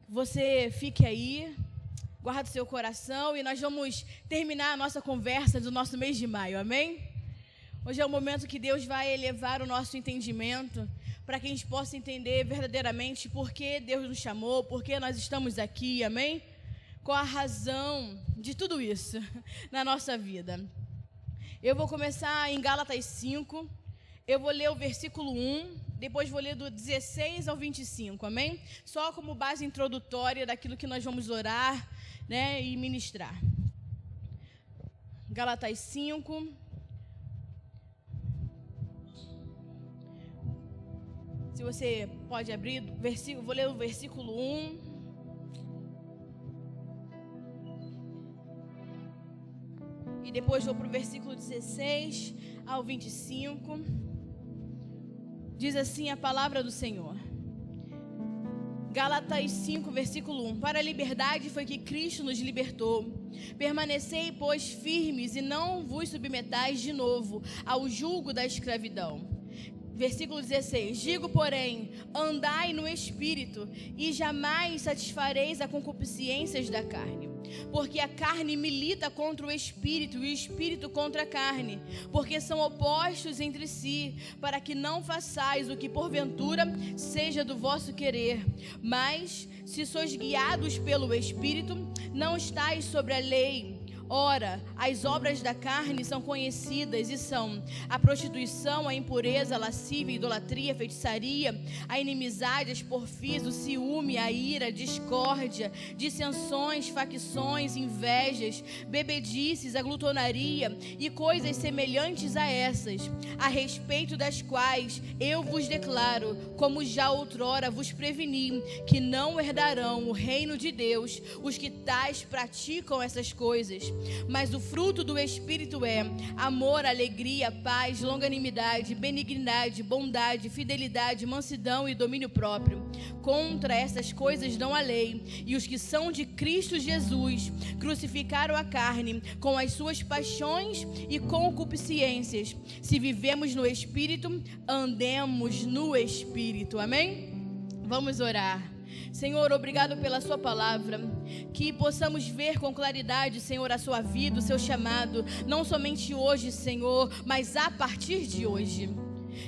você fique aí, guarda o seu coração e nós vamos terminar a nossa conversa do nosso mês de maio, amém? Hoje é o momento que Deus vai elevar o nosso entendimento para que a gente possa entender verdadeiramente por que Deus nos chamou, por que nós estamos aqui, amém? Qual a razão de tudo isso na nossa vida. Eu vou começar em Gálatas 5, eu vou ler o versículo 1, depois vou ler do 16 ao 25, amém? Só como base introdutória daquilo que nós vamos orar, né, e ministrar. Gálatas 5. Se você pode abrir, vou ler o versículo 1. E depois vou para o versículo 16 ao 25. Diz assim a palavra do Senhor. Gálatas 5, versículo 1. Para a liberdade foi que Cristo nos libertou. Permanecei, pois, firmes e não vos submetais de novo ao jugo da escravidão. Versículo 16. Digo, porém, andai no Espírito e jamais satisfareis as concupiscências da carne. Porque a carne milita contra o Espírito e o Espírito contra a carne, porque são opostos entre si, para que não façais o que porventura seja do vosso querer. Mas, se sois guiados pelo Espírito, não estáis sobre a lei. Ora, as obras da carne são conhecidas e são a prostituição, a impureza, a lascívia, a idolatria, a feitiçaria, a inimizade, as porfias, o ciúme, a ira, a discórdia, dissensões, facções, invejas, bebedices, a glutonaria e coisas semelhantes a essas, a respeito das quais eu vos declaro, como já outrora vos preveni, que não herdarão o reino de Deus os que tais praticam essas coisas. Mas o fruto do Espírito é amor, alegria, paz, longanimidade, benignidade, bondade, fidelidade, mansidão e domínio próprio. Contra essas coisas não há lei, e os que são de Cristo Jesus crucificaram a carne com as suas paixões e concupiscências. Se vivemos no Espírito, andemos no Espírito. Amém? Vamos orar. Senhor, obrigado pela sua palavra, que possamos ver com claridade, Senhor, a sua vida, o seu chamado, não somente hoje, Senhor, mas a partir de hoje.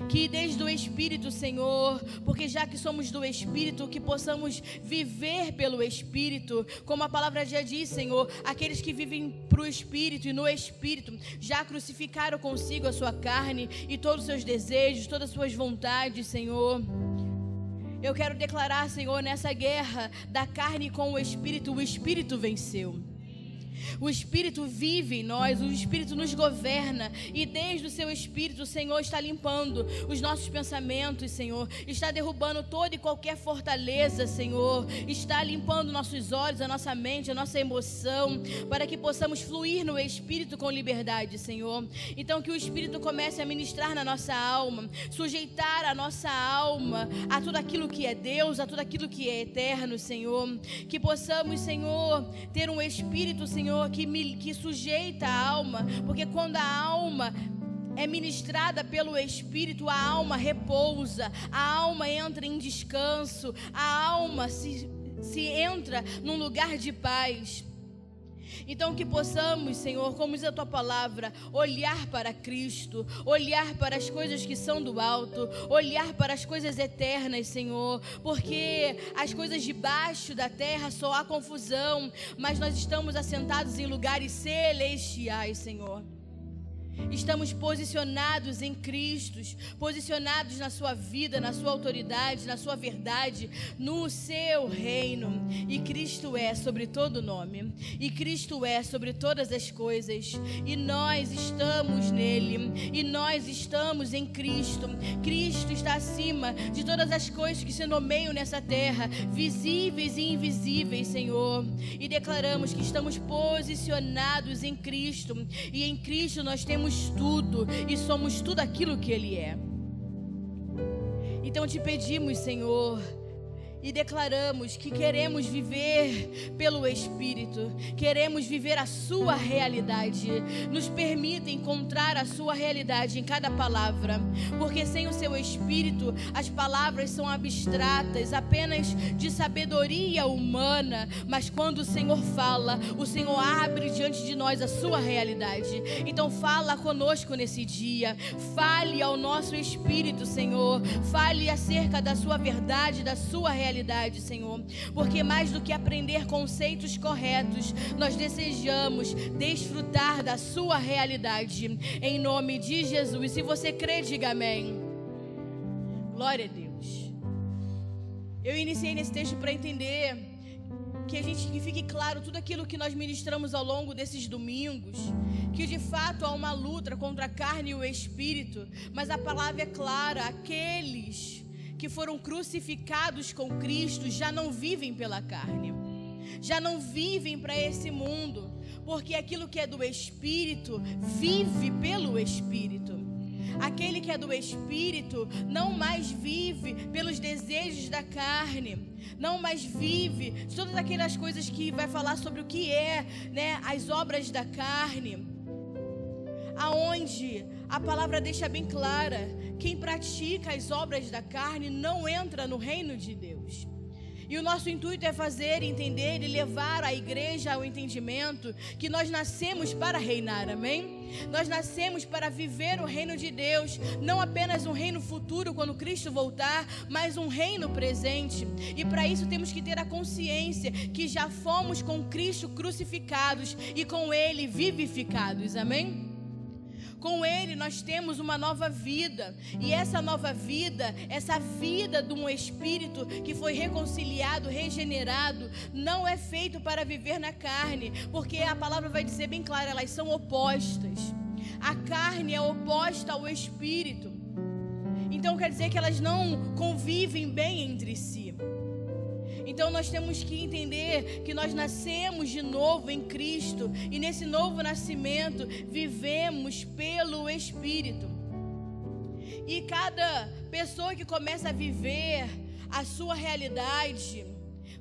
Que desde o Espírito, Senhor, porque já que somos do Espírito, que possamos viver pelo Espírito, como a palavra já diz, Senhor, aqueles que vivem para o Espírito e no Espírito, já crucificaram consigo a sua carne e todos os seus desejos, todas as suas vontades, Senhor. Eu quero declarar, Senhor, nessa guerra da carne com o Espírito venceu. O Espírito vive em nós, o Espírito nos governa, e desde o seu Espírito, o Senhor está limpando os nossos pensamentos, Senhor, está derrubando toda e qualquer fortaleza, Senhor, está limpando nossos olhos, a nossa mente, a nossa emoção, para que possamos fluir no Espírito com liberdade, Senhor. Então que o Espírito comece a ministrar na nossa alma, sujeitar a nossa alma a tudo aquilo que é Deus, a tudo aquilo que é eterno, Senhor. Que possamos, Senhor, ter um Espírito, Senhor, que sujeita a alma, porque quando a alma é ministrada pelo Espírito, a alma repousa, a alma entra em descanso, a alma se entra num lugar de paz. Então que possamos, Senhor, como diz a Tua palavra, olhar para Cristo, olhar para as coisas que são do alto, olhar para as coisas eternas, Senhor, porque as coisas debaixo da terra só há confusão, mas nós estamos assentados em lugares celestiais, Senhor. Estamos posicionados em Cristo, posicionados na sua vida, na sua autoridade, na sua verdade, no seu reino. E Cristo é sobre todo nome, e Cristo é sobre todas as coisas, e nós estamos nele, e nós estamos em Cristo. Cristo está acima de todas as coisas que se nomeiam nessa terra, visíveis e invisíveis, Senhor. E declaramos que estamos posicionados em Cristo, e em Cristo nós temos tudo e somos tudo aquilo que Ele é. Então te pedimos, Senhor, e declaramos que queremos viver pelo Espírito, queremos viver a sua realidade. Nos permita encontrar a sua realidade em cada palavra, porque sem o seu Espírito as palavras são abstratas, apenas de sabedoria humana, mas quando o Senhor fala, o Senhor abre diante de nós a sua realidade. Então fala conosco nesse dia, fale ao nosso espírito, Senhor, fale acerca da sua verdade, da sua realidade, Senhor, porque mais do que aprender conceitos corretos, nós desejamos desfrutar da sua realidade, em nome de Jesus. Se você crê, diga amém. Glória a Deus. Eu iniciei nesse texto para entender que fique claro tudo aquilo que nós ministramos ao longo desses domingos, que de fato há uma luta contra a carne e o espírito, mas a palavra é clara: aqueles que foram crucificados com Cristo já não vivem pela carne, já não vivem para esse mundo, porque aquilo que é do Espírito vive pelo Espírito. Aquele que é do Espírito não mais vive pelos desejos da carne, não mais vive todas aquelas coisas que vai falar sobre o que é, as obras da carne, aonde a palavra deixa bem clara: quem pratica as obras da carne não entra no reino de Deus. E o nosso intuito é fazer entender e levar a igreja ao entendimento que nós nascemos para reinar, amém? Nós nascemos para viver o reino de Deus, não apenas um reino futuro quando Cristo voltar, mas um reino presente. E para isso temos que ter a consciência que já fomos com Cristo crucificados e com Ele vivificados, amém? Com Ele nós temos uma nova vida, e essa nova vida, essa vida de um espírito que foi reconciliado, regenerado, não é feito para viver na carne, porque a palavra vai dizer bem claro, elas são opostas. A carne é oposta ao espírito, então quer dizer que elas não convivem bem entre si. Então nós temos que entender que nós nascemos de novo em Cristo, e nesse novo nascimento vivemos pelo Espírito. E cada pessoa que começa a viver a sua realidade,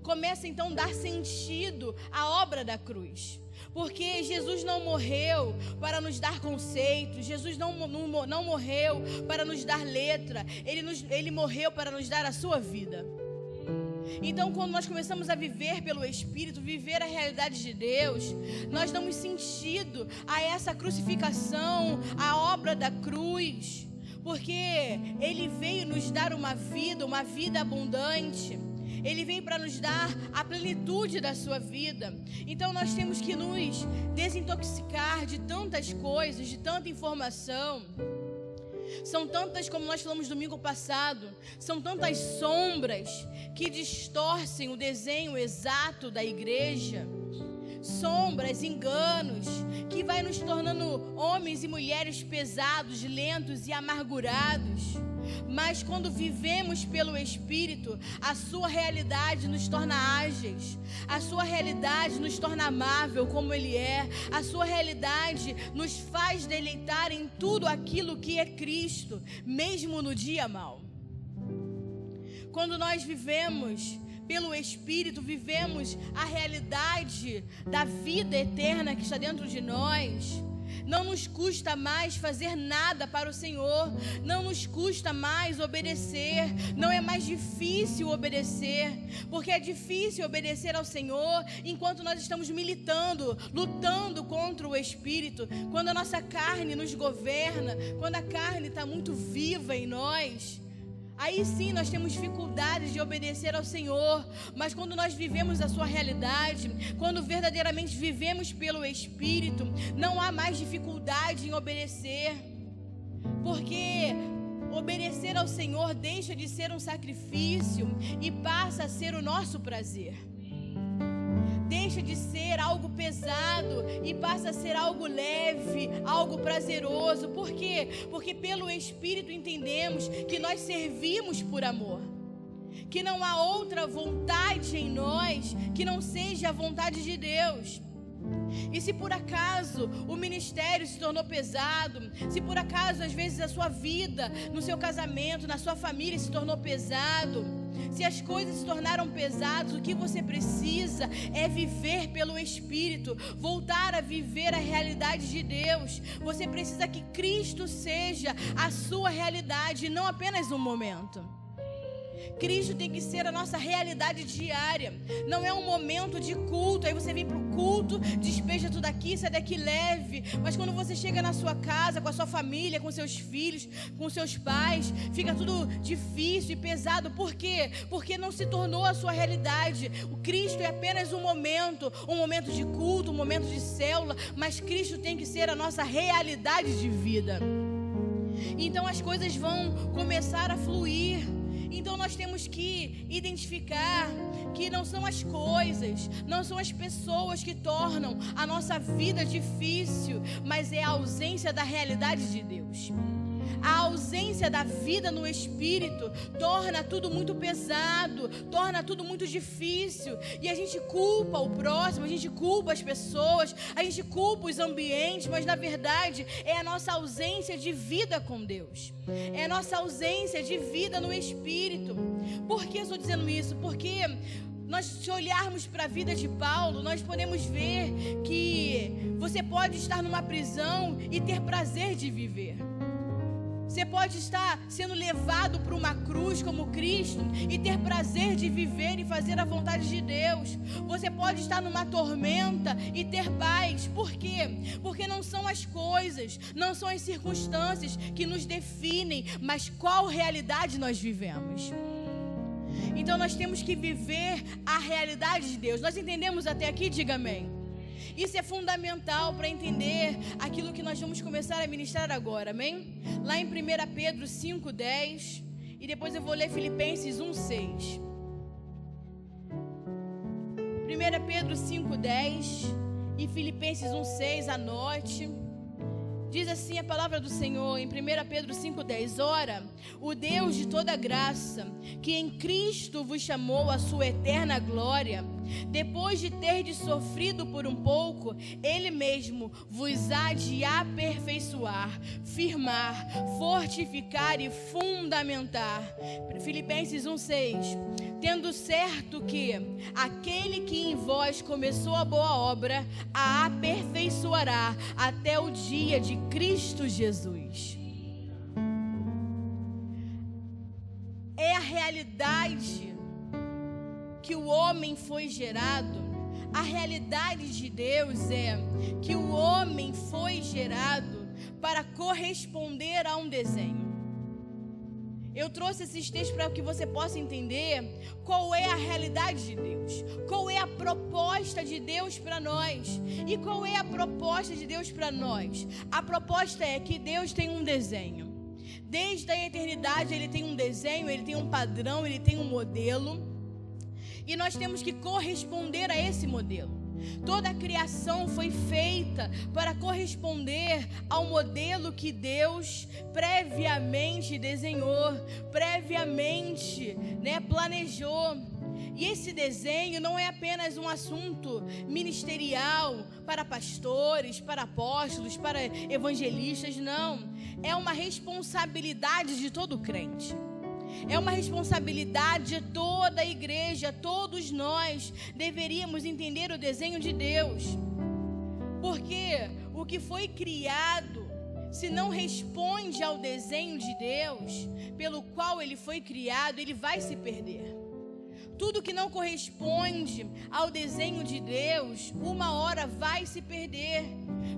começa então a dar sentido à obra da cruz. Porque Jesus não morreu para nos dar conceitos, Jesus não morreu para nos dar letra, Ele morreu para nos dar a sua vida. Então, quando nós começamos a viver pelo Espírito, viver a realidade de Deus, nós damos sentido a essa crucificação, a obra da cruz, porque Ele veio nos dar uma vida abundante. Ele veio para nos dar a plenitude da sua vida. Então nós temos que nos desintoxicar de tantas coisas, de tanta informação. São tantas, como nós falamos domingo passado, são tantas sombras que distorcem o desenho exato da igreja. Sombras, enganos, que vai nos tornando homens e mulheres pesados, lentos e amargurados. Mas quando vivemos pelo Espírito, a sua realidade nos torna ágeis, a sua realidade nos torna amável como Ele é, a sua realidade nos faz deleitar em tudo aquilo que é Cristo, mesmo no dia mau. Quando nós vivemos pelo Espírito, vivemos a realidade da vida eterna que está dentro de nós. Não nos custa mais fazer nada para o Senhor, não nos custa mais obedecer, não é mais difícil obedecer, porque é difícil obedecer ao Senhor enquanto nós estamos militando, lutando contra o Espírito, quando a nossa carne nos governa, quando a carne está muito viva em nós. Aí sim nós temos dificuldades de obedecer ao Senhor, mas quando nós vivemos a sua realidade, quando verdadeiramente vivemos pelo Espírito, não há mais dificuldade em obedecer, porque obedecer ao Senhor deixa de ser um sacrifício e passa a ser o nosso prazer. Deixa de ser algo pesado e passa a ser algo leve, algo prazeroso. Por quê? Porque pelo Espírito entendemos que nós servimos por amor, que não há outra vontade em nós que não seja a vontade de Deus. E se por acaso o ministério se tornou pesado, se por acaso às vezes a sua vida, no seu casamento, na sua família se tornou pesado, se as coisas se tornaram pesadas, o que você precisa é viver pelo Espírito, voltar a viver a realidade de Deus. Você precisa que Cristo seja a sua realidade, não apenas um momento. Cristo tem que ser a nossa realidade diária. Não é um momento de culto, aí você vem para o culto, despeja tudo aqui, sai daqui leve. Mas quando você chega na sua casa, com a sua família, com seus filhos, com seus pais, fica tudo difícil e pesado. Por quê? Porque não se tornou a sua realidade. O Cristo é apenas um momento de culto, um momento de célula, mas Cristo tem que ser a nossa realidade de vida. Então as coisas vão começar a fluir. Então nós temos que identificar que não são as coisas, não são as pessoas que tornam a nossa vida difícil, mas é a ausência da realidade de Deus. A ausência da vida no Espírito torna tudo muito pesado, torna tudo muito difícil. E a gente culpa o próximo, a gente culpa as pessoas, a gente culpa os ambientes, mas na verdade é a nossa ausência de vida com Deus. É a nossa ausência de vida no Espírito. Por que eu estou dizendo isso? Porque nós, se olharmos para a vida de Paulo, nós podemos ver que você pode estar numa prisão e ter prazer de viver. Você pode estar sendo levado para uma cruz como Cristo e ter prazer de viver e fazer a vontade de Deus. Você pode estar numa tormenta e ter paz. Por quê? Porque não são as coisas, não são as circunstâncias que nos definem, mas qual realidade nós vivemos. Então nós temos que viver a realidade de Deus. Nós entendemos até aqui? Diga amém. Isso é fundamental para entender aquilo que nós vamos começar a ministrar agora, amém? Lá em 1 Pedro 5:10 e depois eu vou ler Filipenses 1:6. 1 Pedro 5:10 e Filipenses 1:6, anote. Diz assim a palavra do Senhor em 1 Pedro 5:10: Ora, o Deus de toda graça, que em Cristo vos chamou à sua eterna glória, depois de terdes sofrido por um pouco, Ele mesmo vos há de aperfeiçoar, firmar, fortificar e fundamentar. Filipenses 1:6: Tendo certo que aquele que em vós começou a boa obra, a aperfeiçoará até o dia de Cristo Jesus. É a realidade que o homem foi gerado. A realidade de Deus é que o homem foi gerado para corresponder a um desenho. Eu trouxe esses textos para que você possa entender qual é a realidade de Deus, qual é a proposta de Deus para nós. E qual é a proposta de Deus para nós? A proposta é que Deus tem um desenho. Desde a eternidade Ele tem um desenho, Ele tem um padrão, Ele tem um modelo. E nós temos que corresponder a esse modelo. Toda a criação foi feita para corresponder ao modelo que Deus previamente desenhou, previamente, planejou. E esse desenho não é apenas um assunto ministerial para pastores, para apóstolos, para evangelistas, não. É uma responsabilidade de todo crente. É uma responsabilidade de toda a igreja. Todos nós deveríamos entender o desenho de Deus. Porque o que foi criado, se não responde ao desenho de Deus, pelo qual ele foi criado, ele vai se perder. Tudo que não corresponde ao desenho de Deus, uma hora vai se perder.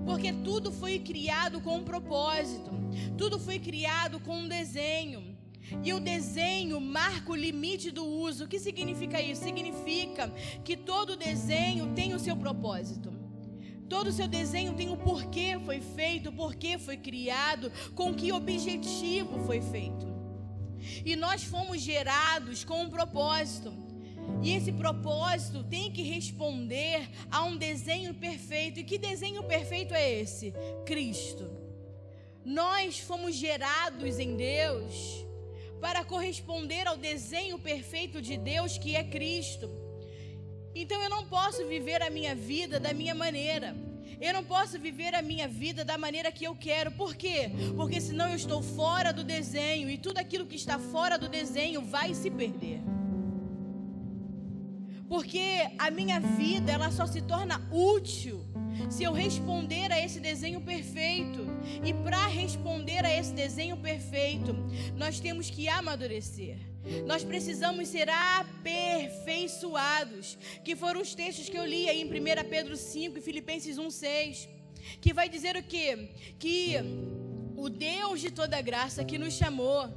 Porque tudo foi criado com um propósito. Tudo foi criado com um desenho. E o desenho marca o limite do uso. O que significa isso? Significa que todo desenho tem o seu propósito. Todo o seu desenho tem o porquê foi feito, o porquê foi criado, com que objetivo foi feito. E nós fomos gerados com um propósito. E esse propósito tem que responder a um desenho perfeito. E que desenho perfeito é esse? Cristo. Nós fomos gerados em Deus para corresponder ao desenho perfeito de Deus, que é Cristo. Então eu não posso viver a minha vida da minha maneira. Eu não posso viver a minha vida da maneira que eu quero. Por quê? Porque senão eu estou fora do desenho, e tudo aquilo que está fora do desenho vai se perder. Porque a minha vida, ela só se torna útil se eu responder a esse desenho perfeito. E para responder a esse desenho perfeito, nós temos que amadurecer. Nós precisamos ser aperfeiçoados, que foram os textos que eu li aí em 1 Pedro 5 e Filipenses 1:6, que vai dizer o quê? Que o Deus de toda graça que nos chamou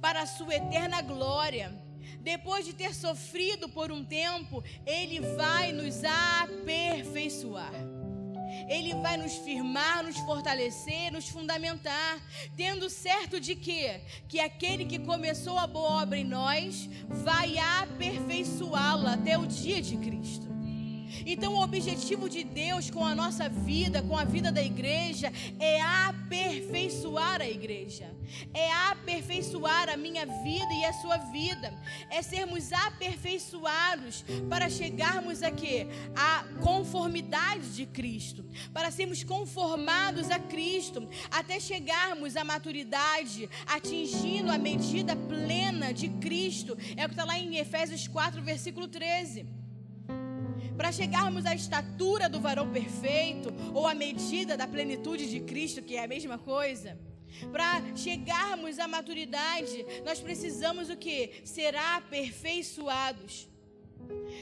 para a sua eterna glória, depois de ter sofrido por um tempo, Ele vai nos aperfeiçoar. Ele vai nos firmar, nos fortalecer, nos fundamentar, tendo certo de quê? Que aquele que começou a boa obra em nós vai aperfeiçoá-la até o dia de Cristo. Então, o objetivo de Deus com a nossa vida, com a vida da igreja, é aperfeiçoar a igreja, é aperfeiçoar a minha vida e a sua vida, é sermos aperfeiçoados para chegarmos a quê? A conformidade de Cristo, para sermos conformados a Cristo, até chegarmos à maturidade, atingindo a medida plena de Cristo. É o que está lá em Efésios 4, versículo 13. Para chegarmos à estatura do varão perfeito, ou à medida da plenitude de Cristo, que é a mesma coisa, para chegarmos à maturidade, nós precisamos o quê? Ser aperfeiçoados.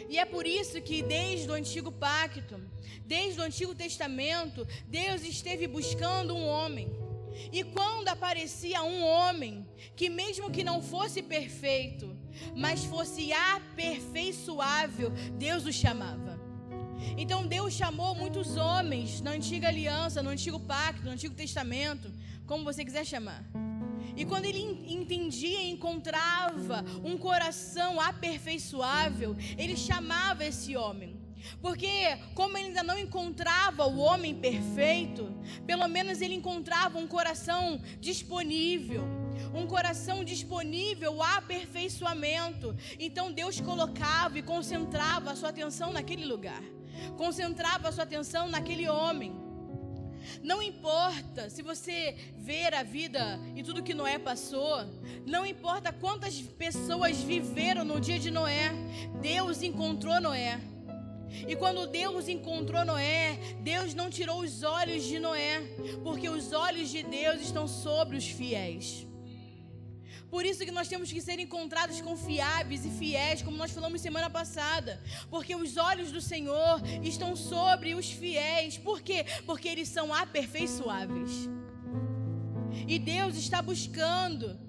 E é por isso que desde o Antigo Pacto, desde o Antigo Testamento, Deus esteve buscando um homem. E quando aparecia um homem, que mesmo que não fosse perfeito, mas fosse aperfeiçoável, Deus o chamava. Então Deus chamou muitos homens na antiga aliança, no Antigo Pacto, no Antigo Testamento, como você quiser chamar. E quando ele entendia e encontrava um coração aperfeiçoável, ele chamava esse homem. Porque como ele ainda não encontrava o homem perfeito, pelo menos ele encontrava um coração disponível, ao aperfeiçoamento. Então Deus colocava e concentrava a sua atenção naquele lugar, concentrava a sua atenção naquele homem. Não importa se você ver a vida e tudo que Noé passou, não importa quantas pessoas viveram no dia de Noé, Deus encontrou Noé. E quando Deus encontrou Noé, Deus não tirou os olhos de Noé, porque os olhos de Deus estão sobre os fiéis. Por isso que nós temos que ser encontrados confiáveis e fiéis, como nós falamos semana passada. Porque os olhos do Senhor estão sobre os fiéis. Por quê? Porque eles são aperfeiçoáveis. E Deus está buscando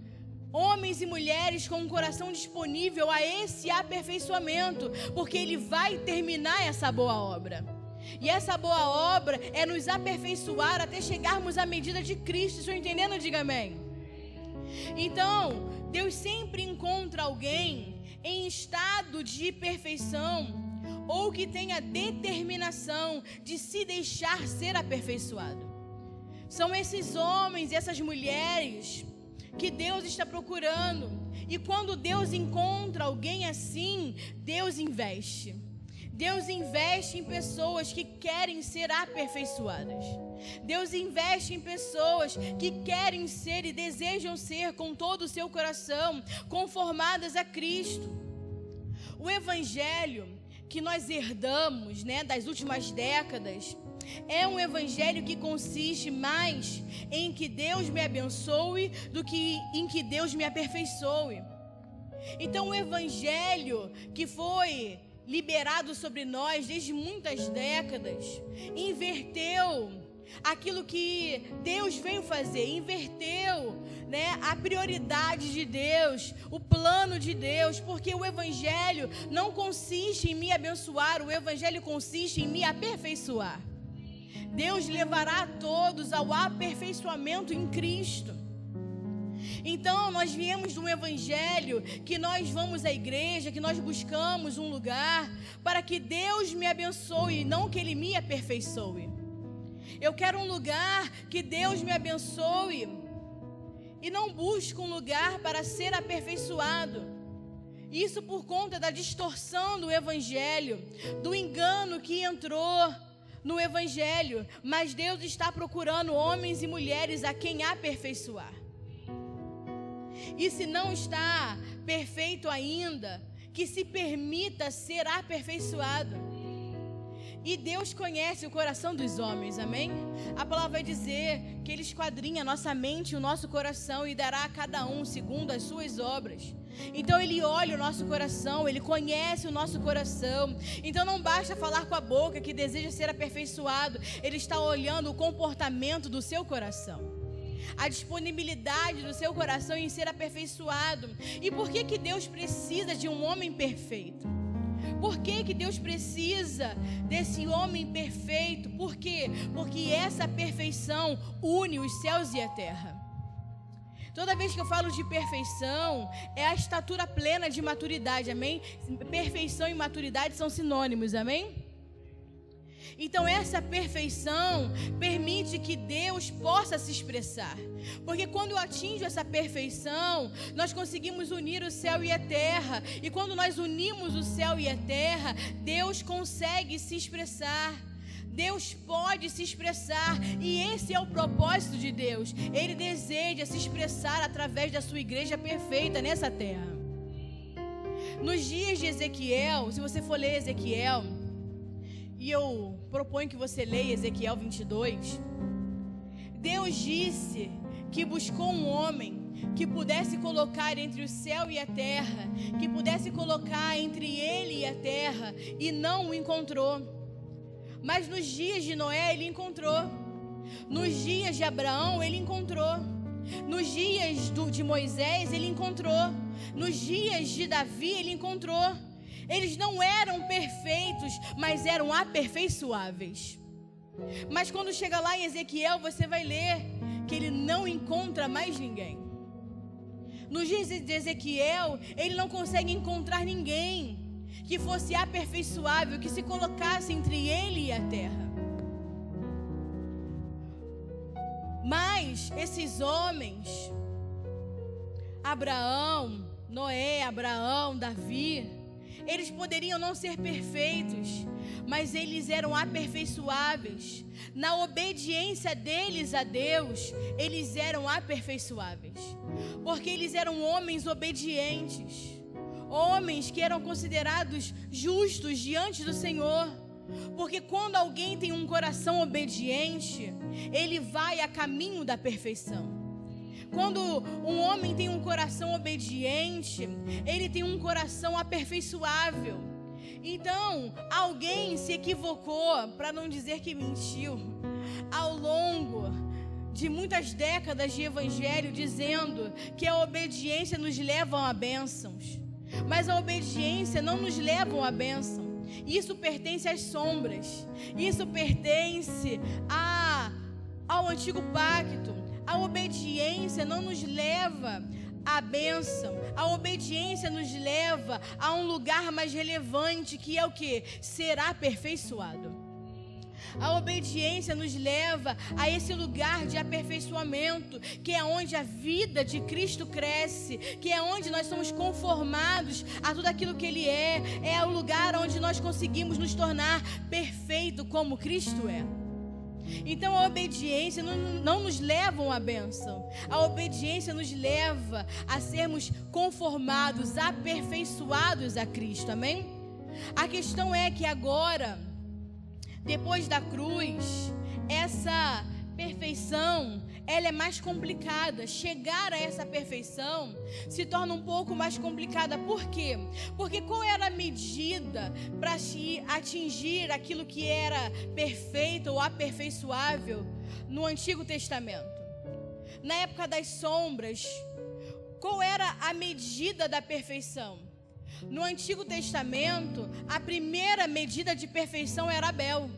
homens e mulheres com um coração disponível a esse aperfeiçoamento, porque Ele vai terminar essa boa obra. E essa boa obra é nos aperfeiçoar até chegarmos à medida de Cristo. Estão entendendo? Diga amém. Então, Deus sempre encontra alguém em estado de perfeição, ou que tenha determinação de se deixar ser aperfeiçoado. São esses homens e essas mulheres que Deus está procurando. E quando Deus encontra alguém assim, Deus investe. Deus investe em pessoas que querem ser aperfeiçoadas. Deus investe em pessoas que querem ser e desejam ser com todo o seu coração conformadas a Cristo. O evangelho que nós herdamos, das últimas décadas, é um evangelho que consiste mais em que Deus me abençoe do que em que Deus me aperfeiçoe. Então o evangelho que foi liberado sobre nós desde muitas décadas inverteu aquilo que Deus veio fazer, inverteu, a prioridade de Deus, o plano de Deus, porque o evangelho não consiste em me abençoar, o evangelho consiste em me aperfeiçoar. Deus levará a todos ao aperfeiçoamento em Cristo. Então nós viemos de um evangelho que nós vamos à igreja, que nós buscamos um lugar para que Deus me abençoe, não que Ele me aperfeiçoe. Eu quero um lugar que Deus me abençoe e não busco um lugar para ser aperfeiçoado. Isso por conta da distorção do evangelho, do engano que entrou no evangelho. Mas Deus está procurando homens e mulheres a quem aperfeiçoar. E se não está perfeito ainda, que se permita ser aperfeiçoado. E Deus conhece o coração dos homens, amém? A palavra vai dizer que Ele esquadrinha a nossa mente e o nosso coração e dará a cada um segundo as suas obras. Então Ele olha o nosso coração, Ele conhece o nosso coração. Então não basta falar com a boca que deseja ser aperfeiçoado, Ele está olhando o comportamento do seu coração, a disponibilidade do seu coração em ser aperfeiçoado. E por que Deus precisa de um homem perfeito? Por que Deus precisa desse homem perfeito? Por quê? Porque essa perfeição une os céus e a terra. Toda vez que eu falo de perfeição, é a estatura plena de maturidade, amém? Perfeição e maturidade são sinônimos, amém? Então essa perfeição permite que Deus possa se expressar. Porque quando eu atinjo essa perfeição, nós conseguimos unir o céu e a terra. E quando nós unimos o céu e a terra, Deus consegue se expressar. Deus pode se expressar, e esse é o propósito de Deus. Ele deseja se expressar através da sua igreja perfeita nessa terra. Nos dias de Ezequiel, se você for ler Ezequiel, e eu proponho que você leia Ezequiel 22, Deus disse que buscou um homem que pudesse colocar entre o céu e a terra, que pudesse colocar entre ele e a terra, e não o encontrou. Mas nos dias de Noé ele encontrou, nos dias de Abraão ele encontrou, nos dias de Moisés ele encontrou, nos dias de Davi ele encontrou. Eles não eram perfeitos, mas eram aperfeiçoáveis. Mas quando chega lá em Ezequiel, você vai ler que ele não encontra mais ninguém. Nos dias de Ezequiel, ele não consegue encontrar ninguém que fosse aperfeiçoável, que se colocasse entre ele e a terra. Mas esses homens, Abraão, Noé, Davi, eles poderiam não ser perfeitos, mas eles eram aperfeiçoáveis. Na obediência deles a Deus, eles eram aperfeiçoáveis, porque eles eram homens obedientes, homens que eram considerados justos diante do Senhor. Porque quando alguém tem um coração obediente, ele vai a caminho da perfeição. Quando um homem tem um coração obediente, ele tem um coração aperfeiçoável. Então, alguém se equivocou, para não dizer que mentiu, ao longo de muitas décadas de evangelho, dizendo que a obediência nos leva a bênçãos. Mas a obediência não nos leva a bênção. Isso pertence às sombras. Isso pertence ao antigo pacto. A obediência não nos leva à bênção. A obediência nos leva a um lugar mais relevante, que é o quê? Ser aperfeiçoado. A obediência nos leva a esse lugar de aperfeiçoamento, que é onde a vida de Cristo cresce, que é onde nós somos conformados a tudo aquilo que Ele é o lugar onde nós conseguimos nos tornar perfeito como Cristo é. Então a obediência não nos leva à bênção. A obediência nos leva a sermos conformados, aperfeiçoados a Cristo, amém? A questão é que agora, depois da cruz, essa perfeição, ela é mais complicada. Chegar a essa perfeição se torna um pouco mais complicada. Por quê? Porque qual era a medida para se atingir aquilo que era perfeito ou aperfeiçoável no Antigo Testamento? Na época das sombras, qual era a medida da perfeição? No Antigo Testamento, a primeira medida de perfeição era Abel.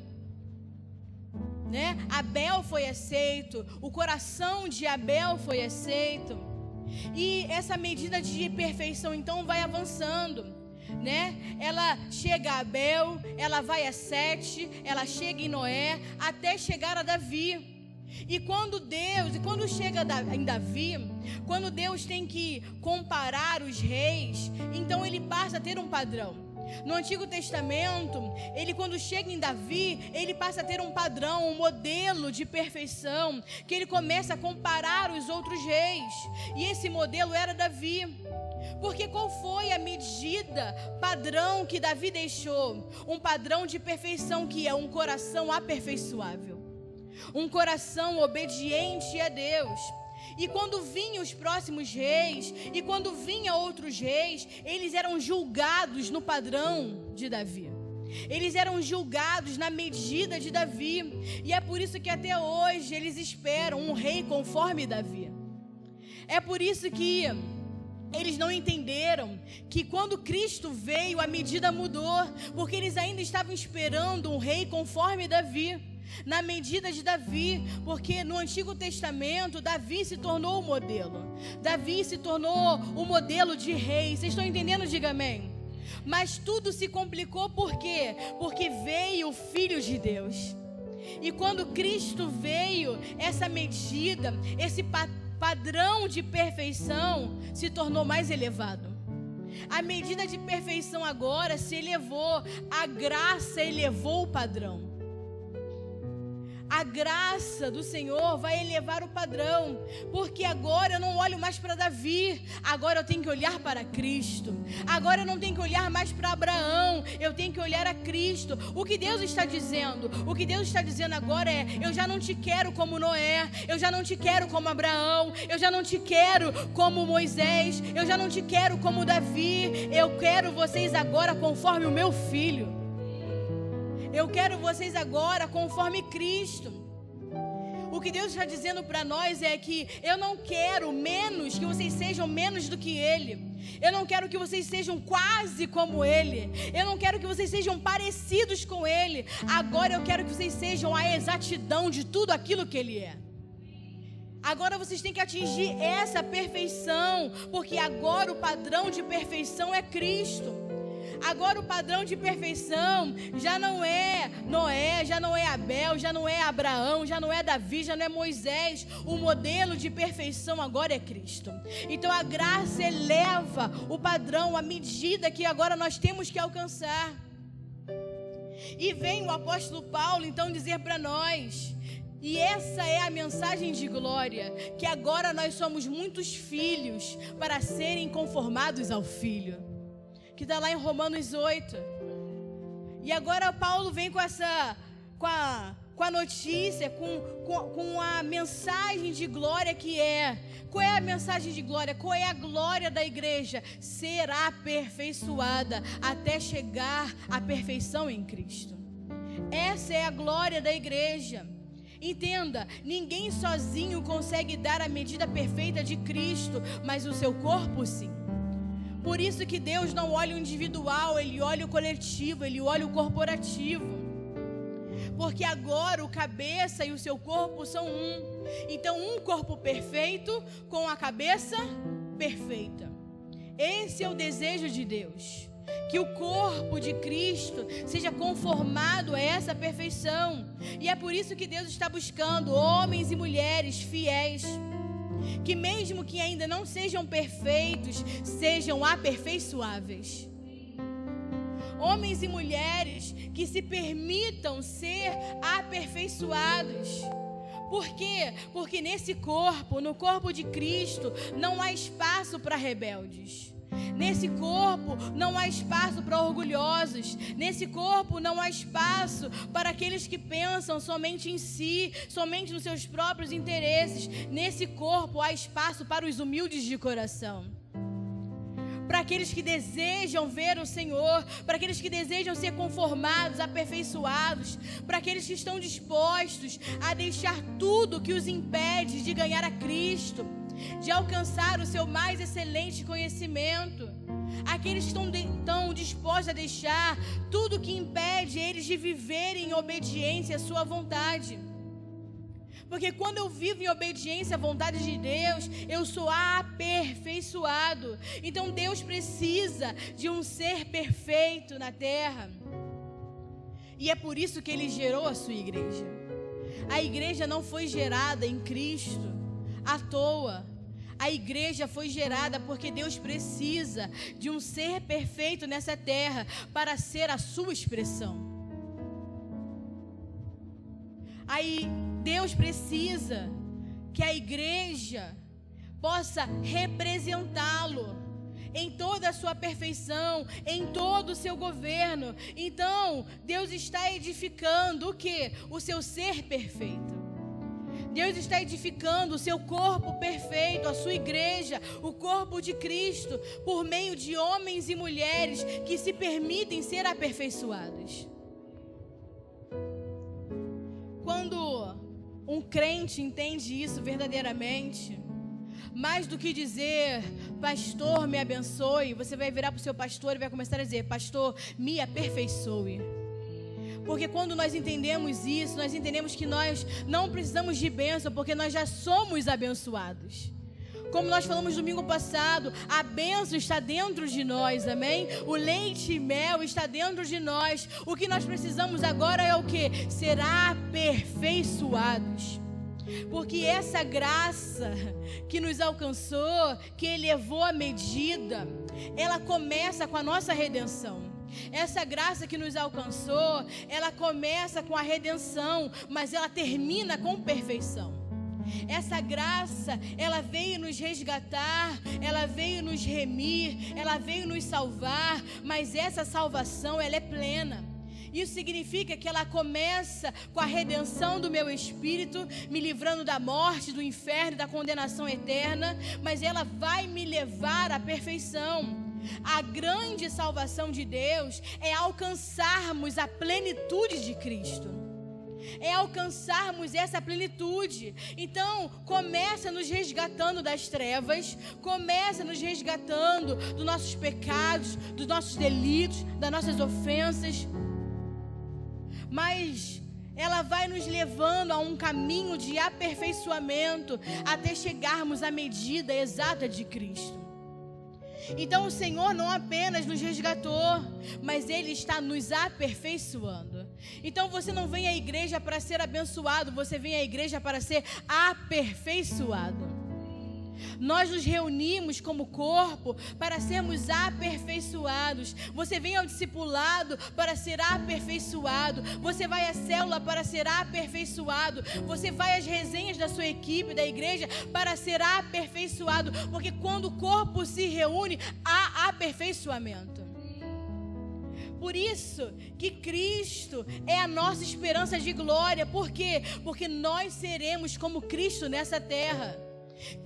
Abel foi aceito, o coração de Abel foi aceito. E essa medida de perfeição então vai avançando, Ela chega a Abel, ela vai a Sete, ela chega em Noé, até chegar a Davi. E quando chega em Davi, quando Deus tem que comparar os reis, então ele passa a ter um padrão. No Antigo Testamento, quando chega em Davi, ele passa a ter um padrão, um modelo de perfeição, que ele começa a comparar os outros reis. E esse modelo era Davi. Porque qual foi a medida padrão que Davi deixou? Um padrão de perfeição, que é um coração aperfeiçoável, um coração obediente a Deus. E quando vinham os próximos reis, e quando vinham outros reis, eles eram julgados no padrão de Davi. Eles eram julgados na medida de Davi. E é por isso que até hoje eles esperam um rei conforme Davi. É por isso que eles não entenderam que quando Cristo veio, a medida mudou, porque eles ainda estavam esperando um rei conforme Davi, na medida de Davi, porque no Antigo Testamento, Davi se tornou o modelo. Davi se tornou o modelo de rei. Vocês estão entendendo? Diga amém. Mas tudo se complicou, por quê? Porque veio o Filho de Deus. E quando Cristo veio, essa medida, esse padrão de perfeição se tornou mais elevado. A medida de perfeição agora se elevou, a graça elevou o padrão. A graça do Senhor vai elevar o padrão, porque agora eu não olho mais para Davi, agora eu tenho que olhar para Cristo. Agora eu não tenho que olhar mais para Abraão, eu tenho que olhar a Cristo. O que Deus está dizendo? O que Deus está dizendo agora é: eu já não te quero como Noé, eu já não te quero como Abraão, eu já não te quero como Moisés, eu já não te quero como Davi. Eu quero vocês agora conforme o meu filho. Eu quero vocês agora conforme Cristo. O que Deus está dizendo para nós é que eu não quero menos, que vocês sejam menos do que Ele. Eu não quero que vocês sejam quase como Ele. Eu não quero que vocês sejam parecidos com Ele. Agora eu quero que vocês sejam a exatidão de tudo aquilo que Ele é. Agora vocês têm que atingir essa perfeição, porque agora o padrão de perfeição é Cristo. Agora o padrão de perfeição já não é Noé, já não é Abel, já não é Abraão, já não é Davi, já não é Moisés. O modelo de perfeição agora é Cristo. Então a graça eleva o padrão, a medida que agora nós temos que alcançar. E vem o apóstolo Paulo então dizer para nós, e essa é a mensagem de glória, que agora nós somos muitos filhos para serem conformados ao Filho, que está lá em Romanos 8. E agora Paulo vem com a notícia, com a mensagem de glória que é. Qual é a mensagem de glória? Qual é a glória da igreja? Ser aperfeiçoada até chegar à perfeição em Cristo. Essa é a glória da igreja. Entenda, ninguém sozinho consegue dar a medida perfeita de Cristo, mas o seu corpo sim. Por isso que Deus não olha o individual, Ele olha o coletivo, Ele olha o corporativo. Porque agora o cabeça e o seu corpo são um. Então um corpo perfeito com a cabeça perfeita. Esse é o desejo de Deus. Que o corpo de Cristo seja conformado a essa perfeição. E é por isso que Deus está buscando homens e mulheres fiéis, que mesmo que ainda não sejam perfeitos, sejam aperfeiçoáveis. Homens e mulheres que se permitam ser aperfeiçoados. Por quê? Porque nesse corpo, no corpo de Cristo, não há espaço para rebeldes. Nesse corpo não há espaço para orgulhosos. Nesse corpo não há espaço para aqueles que pensam somente em si, somente nos seus próprios interesses. Nesse corpo há espaço para os humildes de coração, para aqueles que desejam ver o Senhor, para aqueles que desejam ser conformados, aperfeiçoados, para aqueles que estão dispostos a deixar tudo que os impede de ganhar a Cristo, de alcançar o seu mais excelente conhecimento. Aqueles que estão dispostos a deixar tudo que impede eles de viverem em obediência à sua vontade. Porque quando eu vivo em obediência à vontade de Deus, eu sou aperfeiçoado. Então Deus precisa de um ser perfeito na terra. E é por isso que Ele gerou a sua igreja. A igreja não foi gerada em Cristo à toa. A igreja foi gerada porque Deus precisa de um ser perfeito nessa terra para ser a sua expressão. Aí Deus precisa que a igreja possa representá-lo. em toda a sua perfeição, em todo o seu governo. Então, Deus está edificando o quê? O seu ser perfeito. Deus está edificando o seu corpo perfeito, a sua igreja, o corpo de Cristo, por meio de homens e mulheres que se permitem ser aperfeiçoados. Quando um crente entende isso verdadeiramente, mais do que dizer, pastor, me abençoe, você vai virar para o seu pastor e vai começar a dizer, pastor, me aperfeiçoe. Porque quando nós entendemos isso, nós entendemos que nós não precisamos de bênção, porque nós já somos abençoados. Como nós falamos domingo passado, a bênção está dentro de nós, amém? O leite e mel está dentro de nós. O que nós precisamos agora é o quê? Ser aperfeiçoados. Porque essa graça que nos alcançou, que elevou a medida, ela começa com a nossa redenção. Essa graça que nos alcançou, ela começa com a redenção, mas ela termina com perfeição. Essa graça, ela veio nos resgatar, ela veio nos remir, ela veio nos salvar, mas essa salvação, ela é plena. Isso significa que ela começa com a redenção do meu espírito, me livrando da morte, do inferno, da condenação eterna, mas ela vai me levar à perfeição. A grande salvação de Deus é alcançarmos a plenitude de Cristo. É alcançarmos essa plenitude. Então, começa nos resgatando das trevas, começa nos resgatando dos nossos pecados, dos nossos delitos, das nossas ofensas. Mas ela vai nos levando a um caminho de aperfeiçoamento até chegarmos à medida exata de Cristo. Então o Senhor não apenas nos resgatou, mas Ele está nos aperfeiçoando. Então você não vem à igreja para ser abençoado, você vem à igreja para ser aperfeiçoado. Nós nos reunimos como corpo para sermos aperfeiçoados. Você vem ao discipulado para ser aperfeiçoado. Você vai à célula para ser aperfeiçoado. Você vai às resenhas da sua equipe, da igreja, para ser aperfeiçoado. Porque quando o corpo se reúne, há aperfeiçoamento. Por isso que Cristo é a nossa esperança de glória. Por quê? Porque nós seremos como Cristo nessa terra.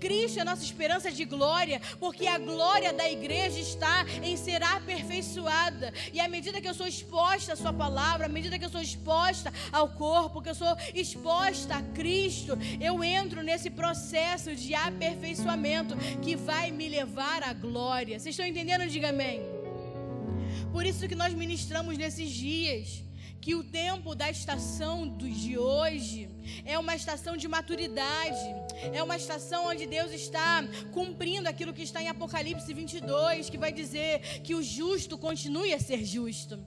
Cristo é a nossa esperança de glória, porque a glória da igreja está em ser aperfeiçoada. E à medida que eu sou exposta à sua palavra, à medida que eu sou exposta ao corpo, que eu sou exposta a Cristo, eu entro nesse processo de aperfeiçoamento que vai me levar à glória. Vocês estão entendendo? Diga amém. Por isso que nós ministramos nesses dias que o tempo da estação de hoje é uma estação de maturidade, é uma estação onde Deus está cumprindo aquilo que está em Apocalipse 22, que vai dizer que o justo continue a ser justo,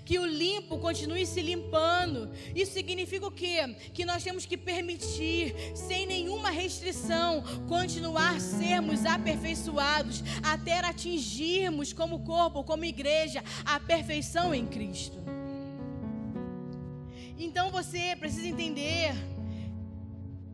que o limpo continue se limpando. Isso significa o quê? Que nós temos que permitir, sem nenhuma restrição, continuar sermos aperfeiçoados, até atingirmos como corpo, como igreja, a perfeição em Cristo. Então você precisa entender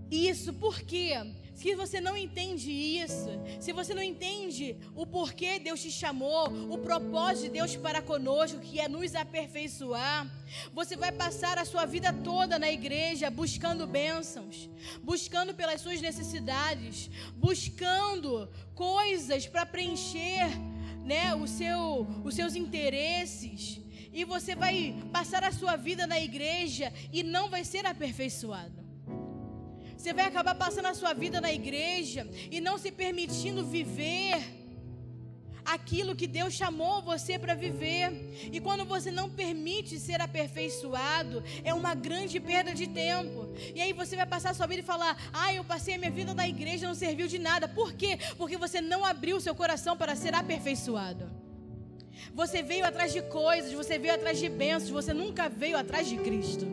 isso. Por quê? Se você não entende isso, se você não entende o porquê Deus te chamou, o propósito de Deus para conosco, que é nos aperfeiçoar, você vai passar a sua vida toda na igreja buscando bênçãos, buscando pelas suas necessidades, buscando coisas para preencher, né, os seus interesses. E você vai passar a sua vida na igreja e não vai ser aperfeiçoado. Você vai acabar passando a sua vida na igreja e não se permitindo viver aquilo que Deus chamou você para viver. E quando você não permite ser aperfeiçoado, é uma grande perda de tempo. E aí você vai passar a sua vida e falar: eu passei a minha vida na igreja, não serviu de nada. Por quê? Porque você não abriu o seu coração para ser aperfeiçoado. Você veio atrás de coisas, você veio atrás de bênçãos, você nunca veio atrás de Cristo.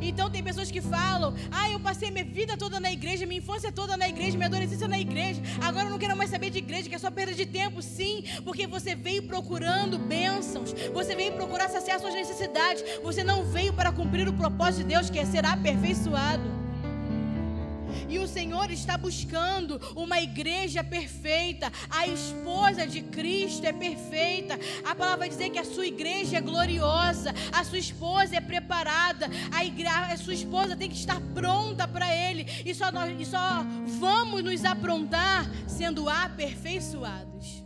Então tem pessoas que falam: eu passei minha vida toda na igreja, minha infância toda na igreja, minha adolescência na igreja, agora eu não quero mais saber de igreja, que é só perda de tempo. Sim, porque você veio procurando bênçãos, você veio procurar saciar suas necessidades, você não veio para cumprir o propósito de Deus, que é ser aperfeiçoado. E o Senhor está buscando uma igreja perfeita. A esposa de Cristo é perfeita. A palavra vai dizer que a sua igreja é gloriosa. A sua esposa é preparada. A sua esposa tem que estar pronta para Ele. E só vamos nos aprontar sendo aperfeiçoados.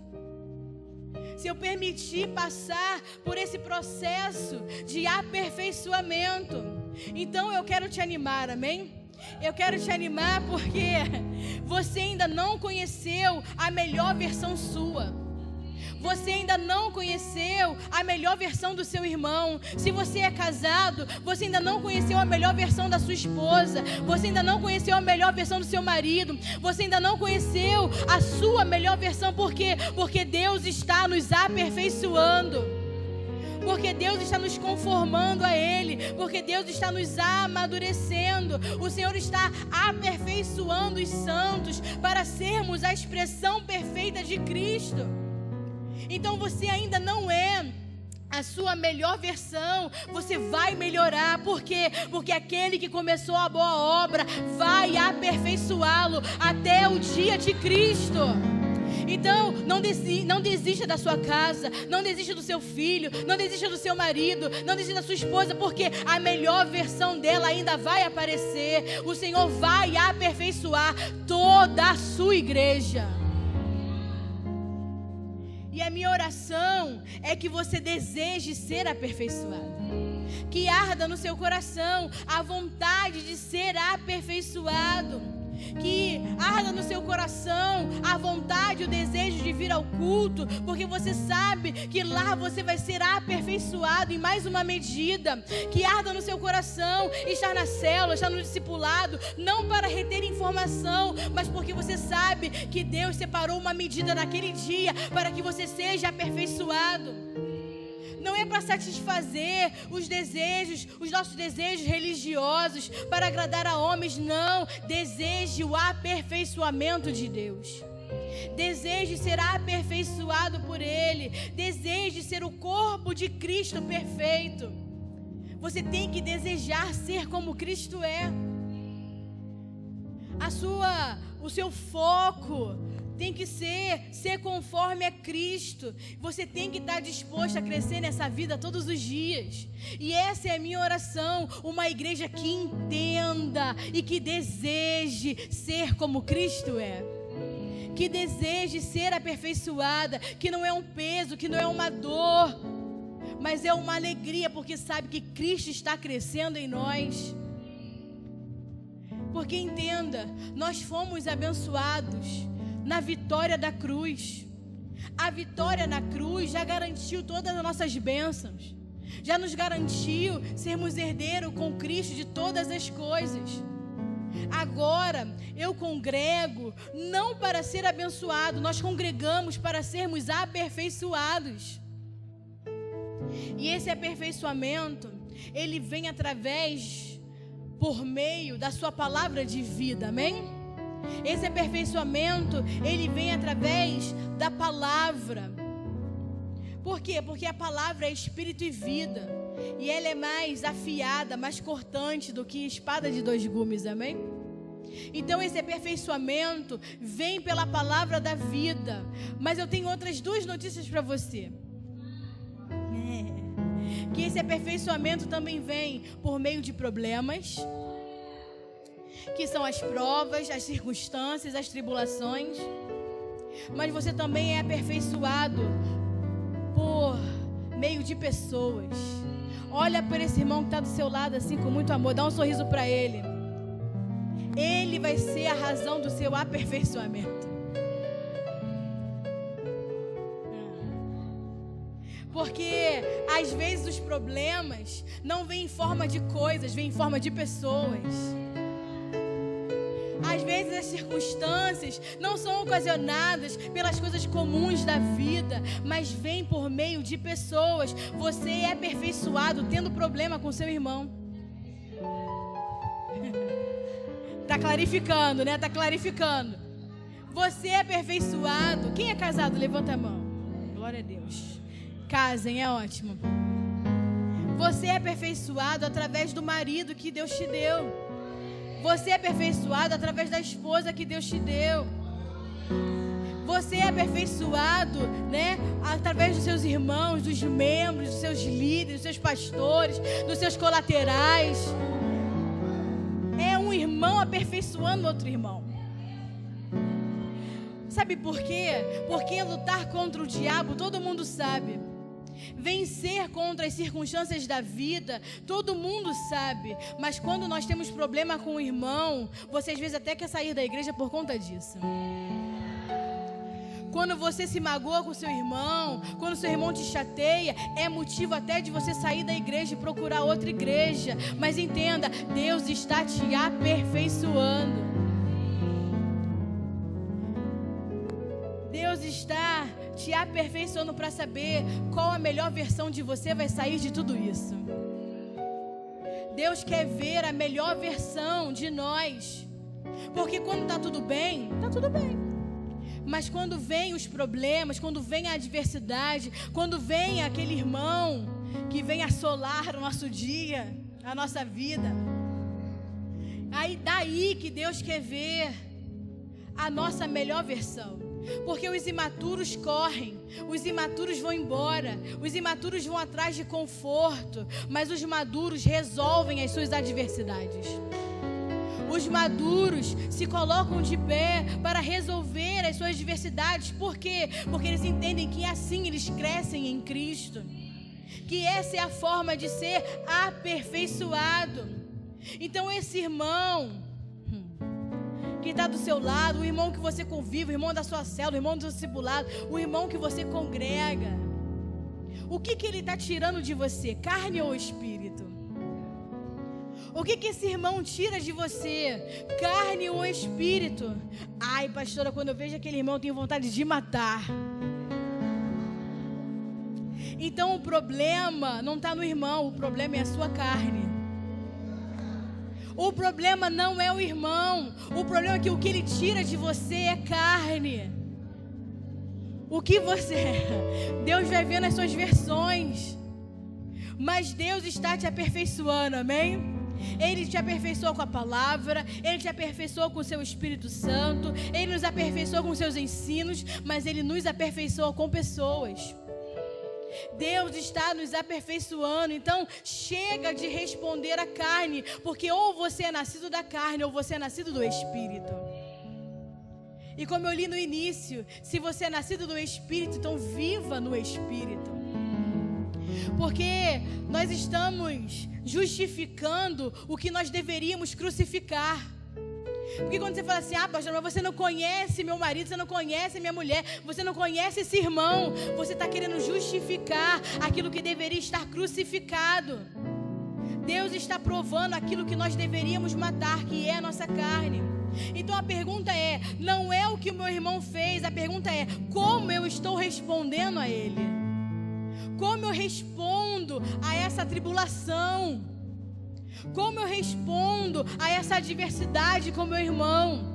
Se eu permitir passar por esse processo de aperfeiçoamento, então eu quero te animar, amém? Eu quero te animar porque você ainda não conheceu a melhor versão sua. Você ainda não conheceu a melhor versão do seu irmão. Se você é casado, você ainda não conheceu a melhor versão da sua esposa. Você ainda não conheceu a melhor versão do seu marido. Você ainda não conheceu a sua melhor versão. Por quê? Porque Deus está nos aperfeiçoando. Porque Deus está nos conformando a Ele. Porque Deus está nos amadurecendo. O Senhor está aperfeiçoando os santos para sermos a expressão perfeita de Cristo. Então você ainda não é a sua melhor versão. Você vai melhorar. Por quê? Porque aquele que começou a boa obra vai aperfeiçoá-lo até o dia de Cristo. Então, não desista da sua casa, não desista do seu filho, não desista do seu marido, não desista da sua esposa, porque a melhor versão dela ainda vai aparecer. O Senhor vai aperfeiçoar toda a sua igreja. E a minha oração é que você deseje ser aperfeiçoado. Que arda no seu coração a vontade de ser aperfeiçoado. Que arda no seu coração a vontade, o desejo de vir ao culto, porque você sabe que lá você vai ser aperfeiçoado em mais uma medida. Que arda no seu coração estar na célula, estar no discipulado, não para reter informação, mas porque você sabe que Deus separou uma medida naquele dia para que você seja aperfeiçoado. Não é para satisfazer os nossos desejos religiosos, para agradar a homens, não. Deseje o aperfeiçoamento de Deus. Deseje ser aperfeiçoado por Ele. Deseje ser o corpo de Cristo perfeito. Você tem que desejar ser como Cristo é. O seu foco tem que ser conforme a Cristo. Você tem que estar disposto a crescer nessa vida todos os dias. E essa é a minha oração. Uma igreja que entenda e que deseje ser como Cristo é. Que deseje ser aperfeiçoada. Que não é um peso, que não é uma dor, mas é uma alegria, porque sabe que Cristo está crescendo em nós. Porque entenda, nós fomos abençoados na vitória da cruz. A vitória na cruz já garantiu todas as nossas bênçãos. Já nos garantiu sermos herdeiros com Cristo de todas as coisas. Agora eu congrego não para ser abençoado, nós congregamos para sermos aperfeiçoados. E esse aperfeiçoamento, ele vem por meio da sua palavra de vida, amém? Esse aperfeiçoamento, ele vem através da palavra. Por quê? Porque a palavra é espírito e vida. E ela é mais afiada, mais cortante do que espada de 2 gumes, amém? Então esse aperfeiçoamento vem pela palavra da vida. Mas eu tenho outras 2 notícias para você. Que esse aperfeiçoamento também vem por meio de problemas, que são as provas, as circunstâncias, as tribulações. Mas você também é aperfeiçoado por meio de pessoas. Olha para esse irmão que está do seu lado assim com muito amor, dá um sorriso para ele. Ele vai ser a razão do seu aperfeiçoamento. Porque às vezes os problemas não vêm em forma de coisas, vêm em forma de pessoas. Às vezes as circunstâncias não são ocasionadas pelas coisas comuns da vida, mas vêm por meio de pessoas. Você é aperfeiçoado tendo problema com seu irmão. Tá clarificando, né? Tá clarificando. Você é aperfeiçoado. Quem é casado? Levanta a mão. Glória a Deus. Casem, é ótimo. Você é aperfeiçoado através do marido que Deus te deu. Você é aperfeiçoado através da esposa que Deus te deu. Você é aperfeiçoado, né, através dos seus irmãos, dos membros, dos seus líderes, dos seus pastores, dos seus colaterais. É um irmão aperfeiçoando outro irmão. Sabe por quê? Porque lutar contra o diabo, todo mundo sabe. Vencer contra as circunstâncias da vida, todo mundo sabe. Mas quando nós temos problema com o irmão, você às vezes até quer sair da igreja por conta disso. Quando você se magoa com seu irmão, quando seu irmão te chateia, é motivo até de você sair da igreja e procurar outra igreja. Mas entenda, Deus está te aperfeiçoando. Deus está te aperfeiçoando para saber qual a melhor versão de você vai sair de tudo isso. Deus quer ver a melhor versão de nós. Porque quando está tudo bem, está tudo bem. Mas quando vem os problemas, quando vem a adversidade, quando vem aquele irmão que vem assolar o nosso dia, a nossa vida, aí daí que Deus quer ver a nossa melhor versão. Porque os imaturos correm, os imaturos vão embora, os imaturos vão atrás de conforto, mas os maduros resolvem as suas adversidades. Os maduros se colocam de pé para resolver as suas adversidades. Por quê? Porque eles entendem que assim eles crescem em Cristo. Que essa é a forma de ser aperfeiçoado. Então esse irmão que está do seu lado, o irmão que você convive, o irmão da sua célula, o irmão do seu discipulado, o irmão que você congrega, o que ele está tirando de você? Carne ou espírito? O que esse irmão tira de você? Carne ou espírito? Ai, pastora, quando eu vejo aquele irmão eu tenho vontade de matar. Então o problema não está no irmão, o problema é a sua carne. O problema não é o irmão, o problema é que o que ele tira de você é carne. O que você é? Deus vai vendo as suas versões, mas Deus está te aperfeiçoando, amém? Ele te aperfeiçoou com a palavra, Ele te aperfeiçoou com o seu Espírito Santo, Ele nos aperfeiçoou com os seus ensinos, mas Ele nos aperfeiçoou com pessoas. Deus está nos aperfeiçoando. Então chega de responder à carne, porque ou você é nascido da carne ou você é nascido do Espírito. E como eu li no início, se você é nascido do Espírito, então viva no Espírito. Porque nós estamos justificando o que nós deveríamos crucificar. Porque quando você fala assim, pastor, mas você não conhece meu marido, você não conhece minha mulher, você não conhece esse irmão, você está querendo justificar aquilo que deveria estar crucificado. Deus está provando aquilo que nós deveríamos matar, que é a nossa carne. Então a pergunta é, não é o que o meu irmão fez, a pergunta é, como eu estou respondendo a ele? Como eu respondo a essa tribulação? Como eu respondo a essa adversidade com meu irmão?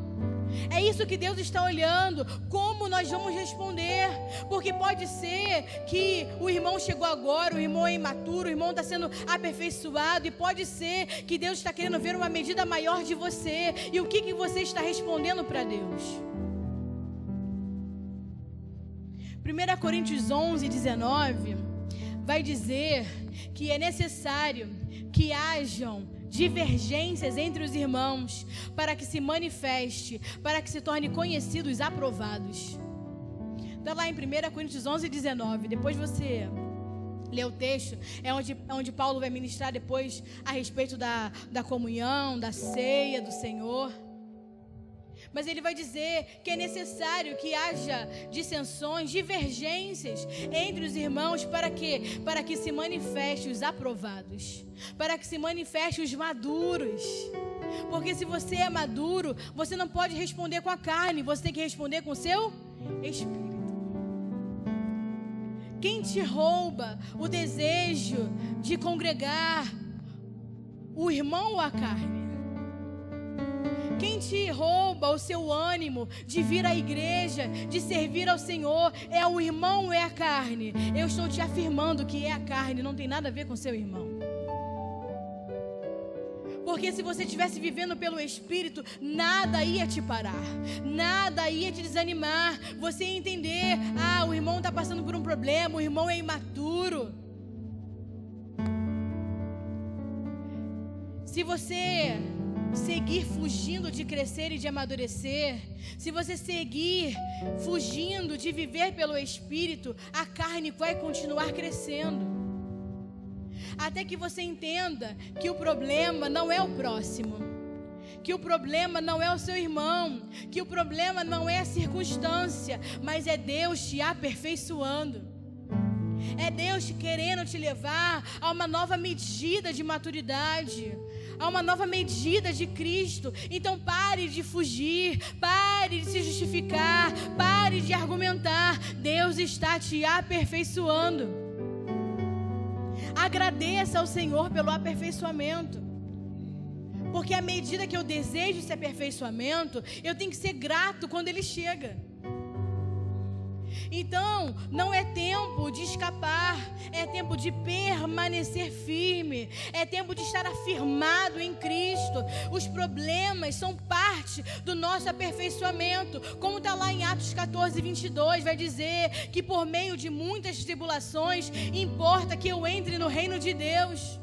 É isso que Deus está olhando, como nós vamos responder. Porque pode ser que o irmão chegou agora, o irmão é imaturo, o irmão está sendo aperfeiçoado, e pode ser que Deus está querendo ver uma medida maior de você. E o que você está respondendo para Deus? 1 Coríntios 11, 19 vai dizer que é necessário que hajam divergências entre os irmãos para que se manifeste, para que se torne conhecidos, aprovados. Está lá em 1 Coríntios 11, 19. Depois você lê o texto, é onde Paulo vai ministrar depois a respeito da comunhão, da ceia do Senhor. Mas ele vai dizer que é necessário que haja dissensões, divergências entre os irmãos. Para quê? Para que se manifeste os aprovados, para que se manifeste os maduros. Porque se você é maduro, você não pode responder com a carne, você tem que responder com o seu espírito. Quem te rouba o desejo de congregar? O irmão ou a carne? Quem te rouba o seu ânimo de vir à igreja, de servir ao Senhor, é o irmão ou é a carne? Eu estou te afirmando que é a carne, não tem nada a ver com seu irmão. Porque se você estivesse vivendo pelo Espírito, nada ia te parar, nada ia te desanimar. Você ia entender, o irmão está passando por um problema, o irmão é imaturo. Se você seguir fugindo de crescer e de amadurecer, se você seguir fugindo de viver pelo Espírito, a carne vai continuar crescendo. Até que você entenda que o problema não é o próximo, que o problema não é o seu irmão, que o problema não é a circunstância, mas é Deus te aperfeiçoando. É Deus querendo te levar a uma nova medida de maturidade, a uma nova medida de Cristo. Então pare de fugir, pare de se justificar, pare de argumentar. Deus está te aperfeiçoando. Agradeça ao Senhor pelo aperfeiçoamento. Porque à medida que eu desejo esse aperfeiçoamento, eu tenho que ser grato quando ele chega. Então, não é tempo de escapar, é tempo de permanecer firme, é tempo de estar afirmado em Cristo. Os problemas são parte do nosso aperfeiçoamento, como está lá em Atos 14, 22, vai dizer que por meio de muitas tribulações, importa que eu entre no reino de Deus.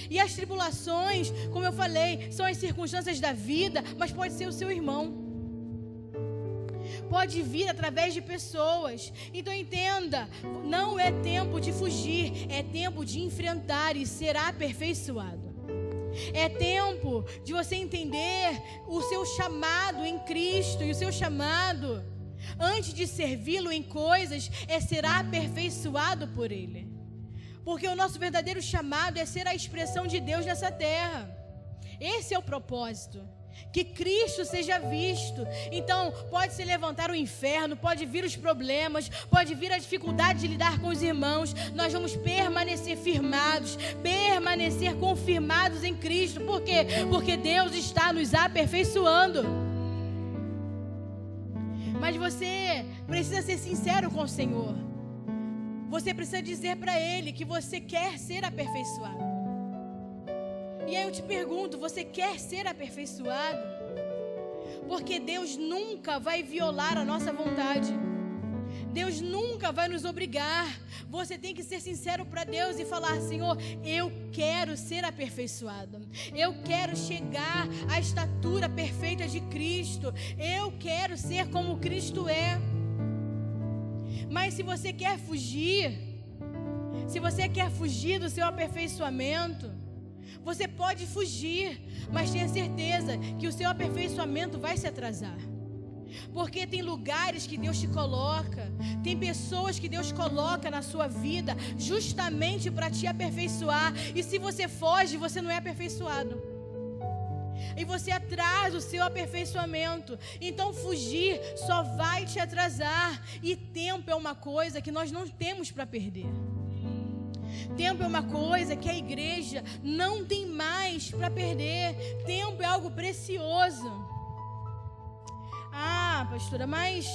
E as tribulações, como eu falei, são as circunstâncias da vida, mas pode ser o seu irmão. Pode vir através de pessoas. Então entenda, não é tempo de fugir, é tempo de enfrentar e ser aperfeiçoado. É tempo de você entender o seu chamado em Cristo. E o seu chamado, antes de servi-lo em coisas, é ser aperfeiçoado por Ele. Porque o nosso verdadeiro chamado é ser a expressão de Deus nessa terra. Esse é o propósito. Que Cristo seja visto. Então pode se levantar o inferno, pode vir os problemas, pode vir a dificuldade de lidar com os irmãos. Nós vamos permanecer firmados, permanecer confirmados em Cristo. Por quê? Porque Deus está nos aperfeiçoando. Mas você precisa ser sincero com o Senhor. Você precisa dizer para Ele que você quer ser aperfeiçoado. E aí eu te pergunto, você quer ser aperfeiçoado? Porque Deus nunca vai violar a nossa vontade. Deus nunca vai nos obrigar. Você tem que ser sincero para Deus e falar: Senhor, eu quero ser aperfeiçoado. Eu quero chegar à estatura perfeita de Cristo. Eu quero ser como Cristo é. Mas se você quer fugir, se você quer fugir do seu aperfeiçoamento, você pode fugir, mas tenha certeza que o seu aperfeiçoamento vai se atrasar. Porque tem lugares que Deus te coloca, tem pessoas que Deus coloca na sua vida justamente para te aperfeiçoar. E se você foge, você não é aperfeiçoado. E você atrasa o seu aperfeiçoamento. Então fugir só vai te atrasar. E tempo é uma coisa que nós não temos para perder. Tempo é uma coisa que a igreja não tem mais para perder. Tempo é algo precioso. Pastora, mas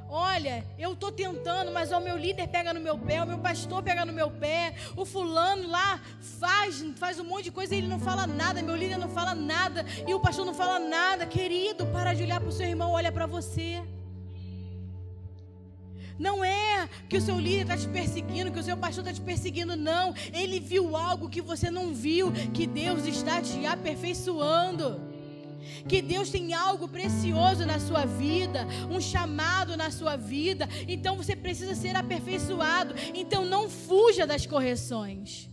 olha, eu estou tentando, mas o meu líder pega no meu pé, o meu pastor pega no meu pé, o fulano lá faz um monte de coisa e ele não fala nada, meu líder não fala nada e o pastor não fala nada. Querido, para de olhar para o seu irmão, olha para você. Não é que o seu líder está te perseguindo, que o seu pastor está te perseguindo, não. Ele viu algo que você não viu, que Deus está te aperfeiçoando. Que Deus tem algo precioso na sua vida, um chamado na sua vida. Então você precisa ser aperfeiçoado. Então não fuja das correções.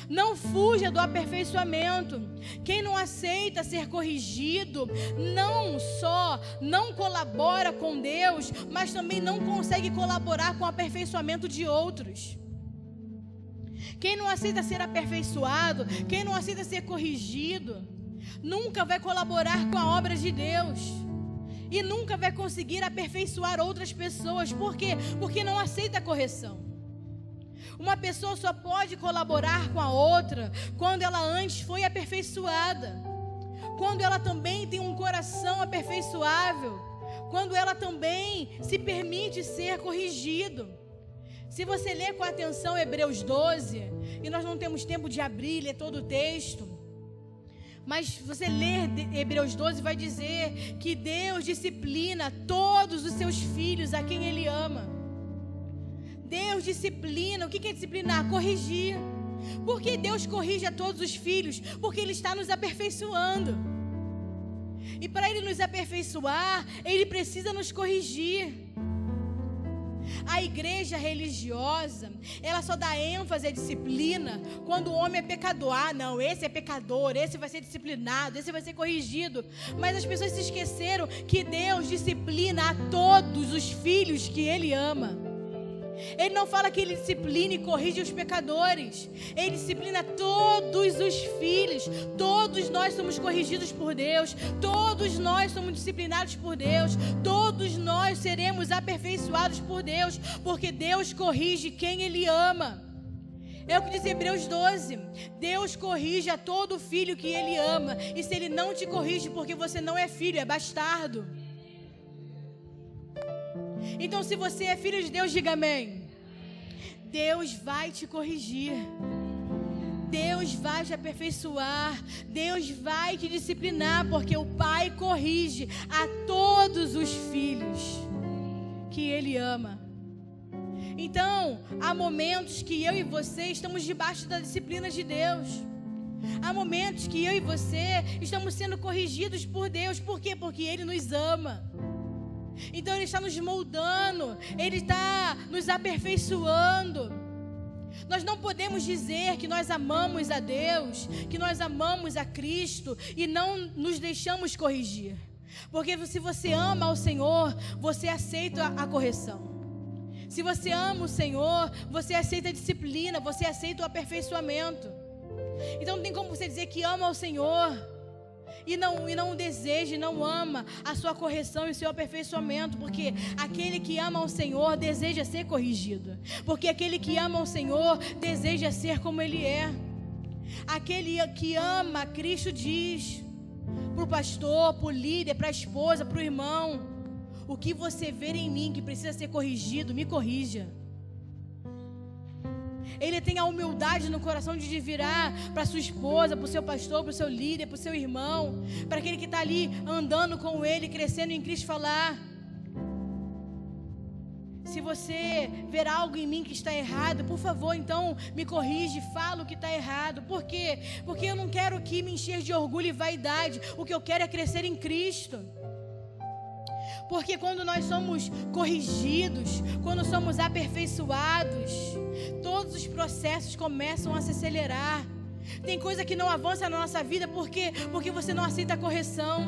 Não fuja do aperfeiçoamento. Quem não aceita ser corrigido, não só não colabora com Deus, mas também não consegue colaborar com o aperfeiçoamento de outros. Quem não aceita ser aperfeiçoado, quem não aceita ser corrigido, nunca vai colaborar com a obra de Deus. E nunca vai conseguir aperfeiçoar outras pessoas. Por quê? Porque não aceita a correção. Uma pessoa só pode colaborar com a outra quando ela antes foi aperfeiçoada, quando ela também tem um coração aperfeiçoável, quando ela também se permite ser corrigido. Se você ler com atenção Hebreus 12, e nós não temos tempo de abrir e ler todo o texto, Mas você lê Hebreus 12, vai dizer que Deus disciplina todos os seus filhos a quem Ele ama. Deus disciplina. O que é disciplinar? Corrigir. Por que Deus corrige a todos os filhos? Porque Ele está nos aperfeiçoando. E para Ele nos aperfeiçoar, Ele precisa nos corrigir. A igreja religiosa, ela só dá ênfase à disciplina quando o homem é pecador. Ah, não, esse é pecador, esse vai ser disciplinado, esse vai ser corrigido. Mas as pessoas se esqueceram que Deus disciplina a todos os filhos que Ele ama. Ele não fala que Ele disciplina e corrige os pecadores. Ele disciplina todos os filhos. Todos nós somos corrigidos por Deus. Todos nós somos disciplinados por Deus. Todos nós seremos aperfeiçoados por Deus, porque Deus corrige quem Ele ama. É o que diz Hebreus 12. Deus corrige a todo filho que Ele ama. E se Ele não te corrige, porque você não é filho, é bastardo. Então, se você é filho de Deus, diga amém. Deus vai te corrigir. Deus vai te aperfeiçoar. Deus vai te disciplinar, porque o Pai corrige a todos os filhos que Ele ama. Então, há momentos que eu e você estamos debaixo da disciplina de Deus. Há momentos que eu e você estamos sendo corrigidos por Deus. Por quê? Porque Ele nos ama. Então Ele está nos moldando, Ele está nos aperfeiçoando. Nós não podemos dizer que nós amamos a Deus, que nós amamos a Cristo e não nos deixamos corrigir. Porque se você ama ao Senhor, você aceita a correção. Se você ama o Senhor, você aceita a disciplina, você aceita o aperfeiçoamento. Então não tem como você dizer que ama ao Senhor e não deseja e não ama a sua correção e o seu aperfeiçoamento, porque aquele que ama ao Senhor deseja ser corrigido, porque aquele que ama ao Senhor deseja ser como Ele é. Aquele que ama, Cristo diz para o pastor, para o líder, para a esposa, para o irmão: o que você ver em mim que precisa ser corrigido, me corrija. Ele tem a humildade no coração de virar para sua esposa, para o seu pastor, para o seu líder, para o seu irmão, para aquele que está ali andando com ele, crescendo em Cristo, falar: se você ver algo em mim que está errado, por favor, então me corrige, fala o que está errado. Por quê? Porque eu não quero que me encher de orgulho e vaidade. O que eu quero é crescer em Cristo. Porque quando nós somos corrigidos, quando somos aperfeiçoados, todos os processos começam a se acelerar. Tem coisa que não avança na nossa vida porque você não aceita a correção,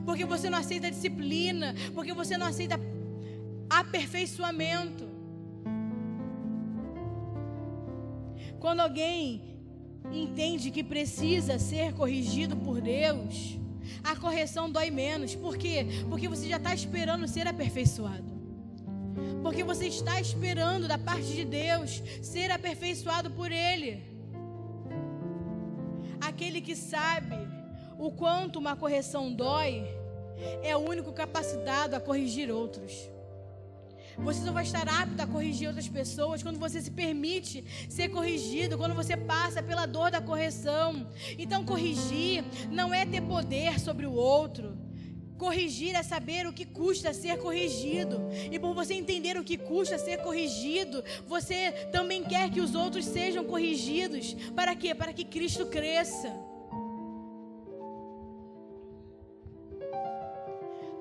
porque você não aceita a disciplina, porque você não aceita aperfeiçoamento. Quando alguém entende que precisa ser corrigido por Deus, a correção dói menos. Por quê? Porque você já está esperando ser aperfeiçoado. Porque você está esperando da parte de Deus ser aperfeiçoado por Ele. Aquele que sabe o quanto uma correção dói é o único capacitado a corrigir outros. Você só vai estar apto a corrigir outras pessoas quando você se permite ser corrigido, quando você passa pela dor da correção. Então, corrigir não é ter poder sobre o outro. Corrigir é saber o que custa ser corrigido. E por você entender o que custa ser corrigido, você também quer que os outros sejam corrigidos. Para quê? Para que Cristo cresça.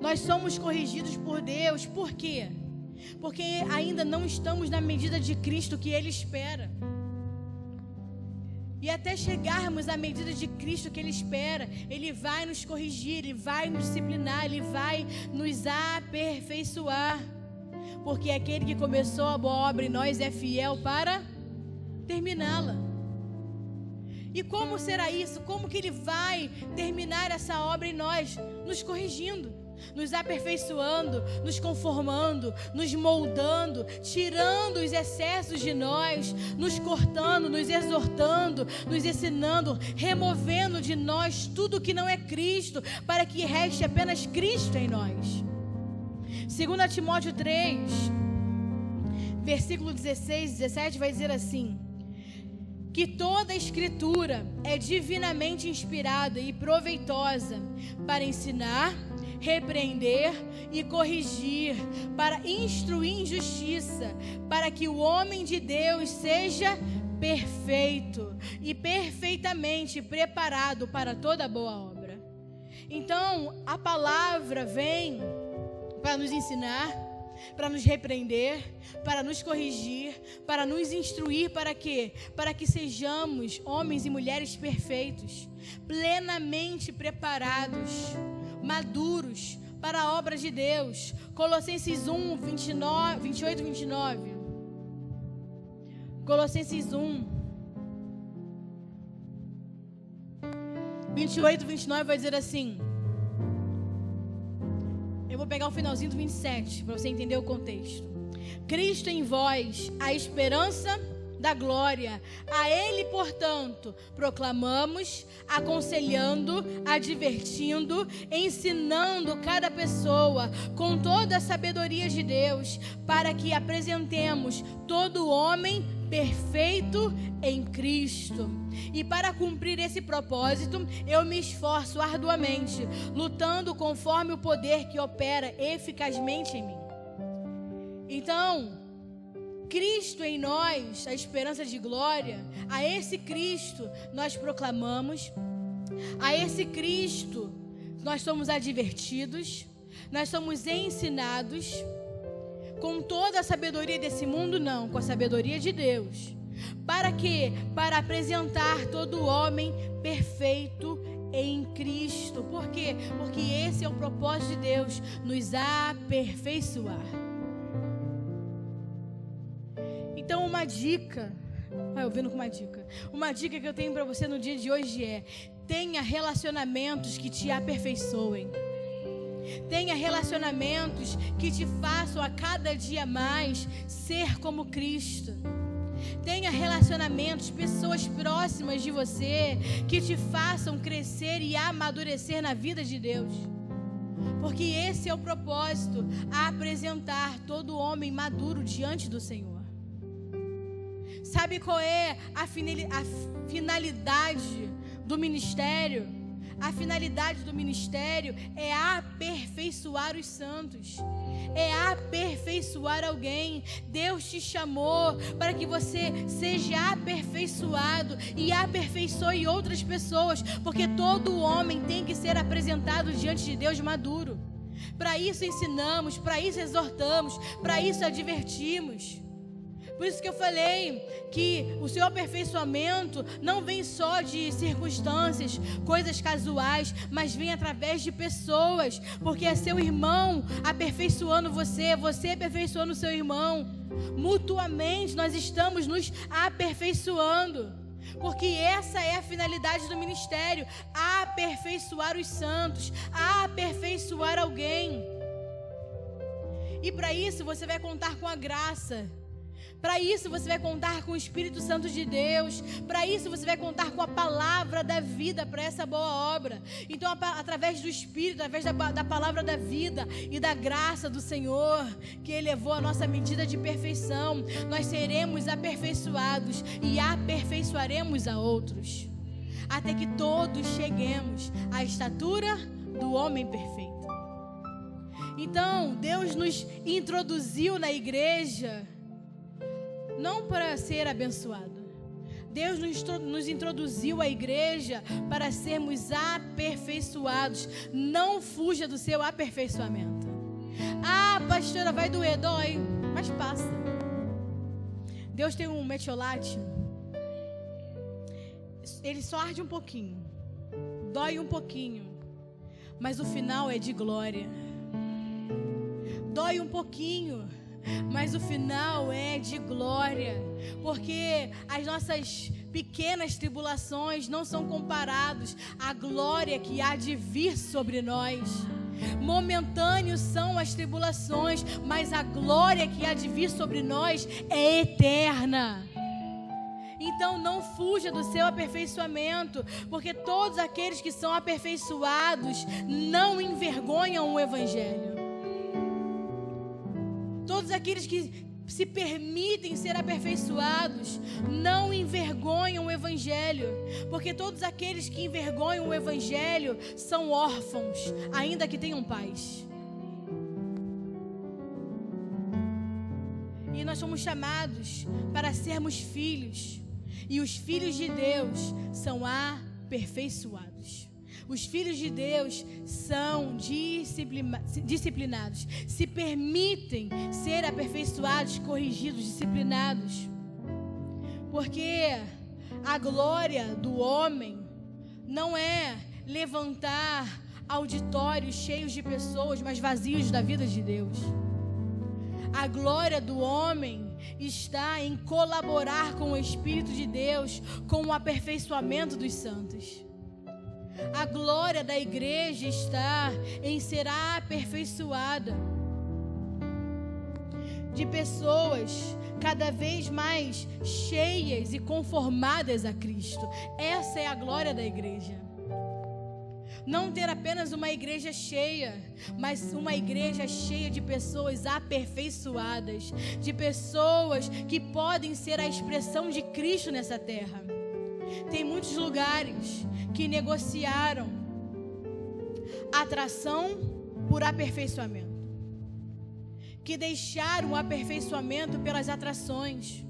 Nós somos corrigidos por Deus. Por quê? Porque ainda não estamos na medida de Cristo que Ele espera. E até chegarmos à medida de Cristo que Ele espera, Ele vai nos corrigir, Ele vai nos disciplinar, Ele vai nos aperfeiçoar. Porque aquele que começou a boa obra em nós é fiel para terminá-la. E como será isso? Como que Ele vai terminar essa obra em nós? Nos corrigindo, nos aperfeiçoando, nos conformando, nos moldando, tirando os excessos de nós, nos cortando, nos exortando, nos ensinando, removendo de nós tudo que não é Cristo, para que reste apenas Cristo em nós. 2 Timóteo 3, versículo 16 e 17 vai dizer assim: que toda a Escritura é divinamente inspirada e proveitosa para ensinar, repreender e corrigir, para instruir em justiça, para que o homem de Deus seja perfeito e perfeitamente preparado para toda boa obra. Então, a palavra vem para nos ensinar, para nos repreender, para nos corrigir, para nos instruir, para quê? Para que sejamos homens e mulheres perfeitos, plenamente preparados, maduros para a obra de Deus. Colossenses 1, 28 e 29. Colossenses 1, 28 e 29 vai dizer assim. Eu vou pegar o finalzinho do 27 para você entender o contexto. Cristo em vós, a esperança da glória. A Ele, portanto, proclamamos, aconselhando, advertindo, ensinando cada pessoa com toda a sabedoria de Deus, para que apresentemos todo homem perfeito em Cristo. E para cumprir esse propósito, eu me esforço arduamente, lutando conforme o poder que opera eficazmente em mim. Então, Cristo em nós, a esperança de glória, a esse Cristo nós proclamamos, a esse Cristo nós somos advertidos, nós somos ensinados, com toda a sabedoria desse mundo, não, com a sabedoria de Deus. Para quê? Para apresentar todo homem perfeito em Cristo. Por quê? Porque esse é o propósito de Deus, nos aperfeiçoar. Então, uma dica que eu tenho para você no dia de hoje é: tenha relacionamentos que te aperfeiçoem. Tenha relacionamentos que te façam a cada dia mais ser como Cristo. Tenha relacionamentos, pessoas próximas de você que te façam crescer e amadurecer na vida de Deus. Porque esse é o propósito, apresentar todo homem maduro diante do Senhor. Sabe qual é a finalidade do ministério? A finalidade do ministério é aperfeiçoar os santos, é aperfeiçoar alguém. Deus te chamou para que você seja aperfeiçoado e aperfeiçoe outras pessoas, porque todo homem tem que ser apresentado diante de Deus maduro. Para isso ensinamos, para isso exortamos, para isso advertimos. Por isso que eu falei que o seu aperfeiçoamento não vem só de circunstâncias, coisas casuais, mas vem através de pessoas, porque é seu irmão aperfeiçoando você, você aperfeiçoando o seu irmão. Mutuamente nós estamos nos aperfeiçoando, porque essa é a finalidade do ministério: aperfeiçoar os santos, aperfeiçoar alguém. E para isso você vai contar com a graça. Para isso você vai contar com o Espírito Santo de Deus. Para isso você vai contar com a palavra da vida para essa boa obra. Então, através do Espírito, através da palavra da vida e da graça do Senhor, que elevou a nossa medida de perfeição, nós seremos aperfeiçoados e aperfeiçoaremos a outros, até que todos cheguemos à estatura do homem perfeito. Então, Deus nos introduziu na igreja não para ser abençoado. Deus nos introduziu à igreja para sermos aperfeiçoados. Não fuja do seu aperfeiçoamento. Ah, pastora, vai doer, dói, mas passa. Deus tem um metiolate, ele só arde um pouquinho, dói um pouquinho, mas o final é de glória. Dói um pouquinho, mas o final é de glória, porque as nossas pequenas tribulações não são comparados à glória que há de vir sobre nós. Momentâneos são as tribulações, mas a glória que há de vir sobre nós é eterna. Então não fuja do seu aperfeiçoamento, porque todos aqueles que são aperfeiçoados não envergonham o Evangelho. Todos aqueles que se permitem ser aperfeiçoados, não envergonham o Evangelho, porque todos aqueles que envergonham o Evangelho são órfãos, ainda que tenham pais. E nós somos chamados para sermos filhos, e os filhos de Deus são aperfeiçoados. Os filhos de Deus são disciplinados, se permitem ser aperfeiçoados, corrigidos, disciplinados. Porque a glória do homem não é levantar auditórios cheios de pessoas, mas vazios da vida de Deus. A glória do homem está em colaborar com o Espírito de Deus, com o aperfeiçoamento dos santos. A glória da igreja está em ser aperfeiçoada de pessoas cada vez mais cheias e conformadas a Cristo. Essa é a glória da igreja. Não ter apenas uma igreja cheia, mas uma igreja cheia de pessoas aperfeiçoadas, de pessoas que podem ser a expressão de Cristo nessa terra. Tem muitos lugares que negociaram atração por aperfeiçoamento, que deixaram o aperfeiçoamento pelas atrações.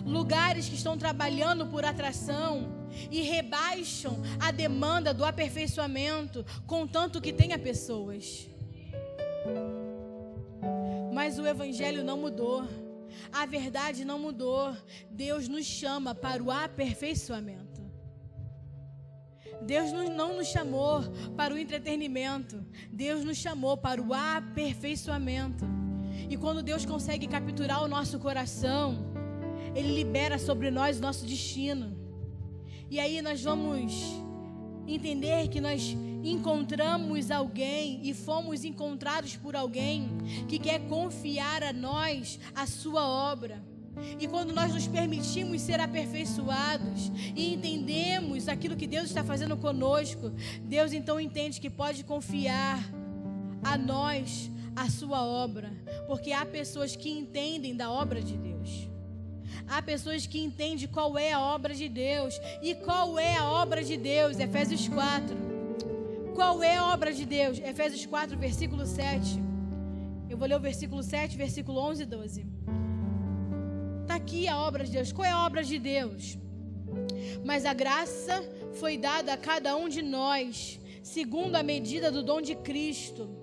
Lugares que estão trabalhando por atração e rebaixam a demanda do aperfeiçoamento, contanto que tenha pessoas. Mas o Evangelho não mudou, a verdade não mudou. Deus nos chama para o aperfeiçoamento. Deus não nos chamou para o entretenimento, Deus nos chamou para o aperfeiçoamento. E quando Deus consegue capturar o nosso coração, Ele libera sobre nós o nosso destino. E aí nós vamos entender que nós encontramos alguém e fomos encontrados por alguém que quer confiar a nós a sua obra. E quando nós nos permitimos ser aperfeiçoados e entendemos aquilo que Deus está fazendo conosco, Deus então entende que pode confiar a nós a sua obra, porque há pessoas que entendem da obra de Deus. Há pessoas que entendem qual é a obra de Deus. E qual é a obra de Deus? Efésios 4. Qual é a obra de Deus? Efésios 4, versículo 7. Eu vou ler o versículo 7, versículo 11 e 12. Está aqui a obra de Deus. Qual é a obra de Deus? Mas a graça foi dada a cada um de nós, segundo a medida do dom de Cristo.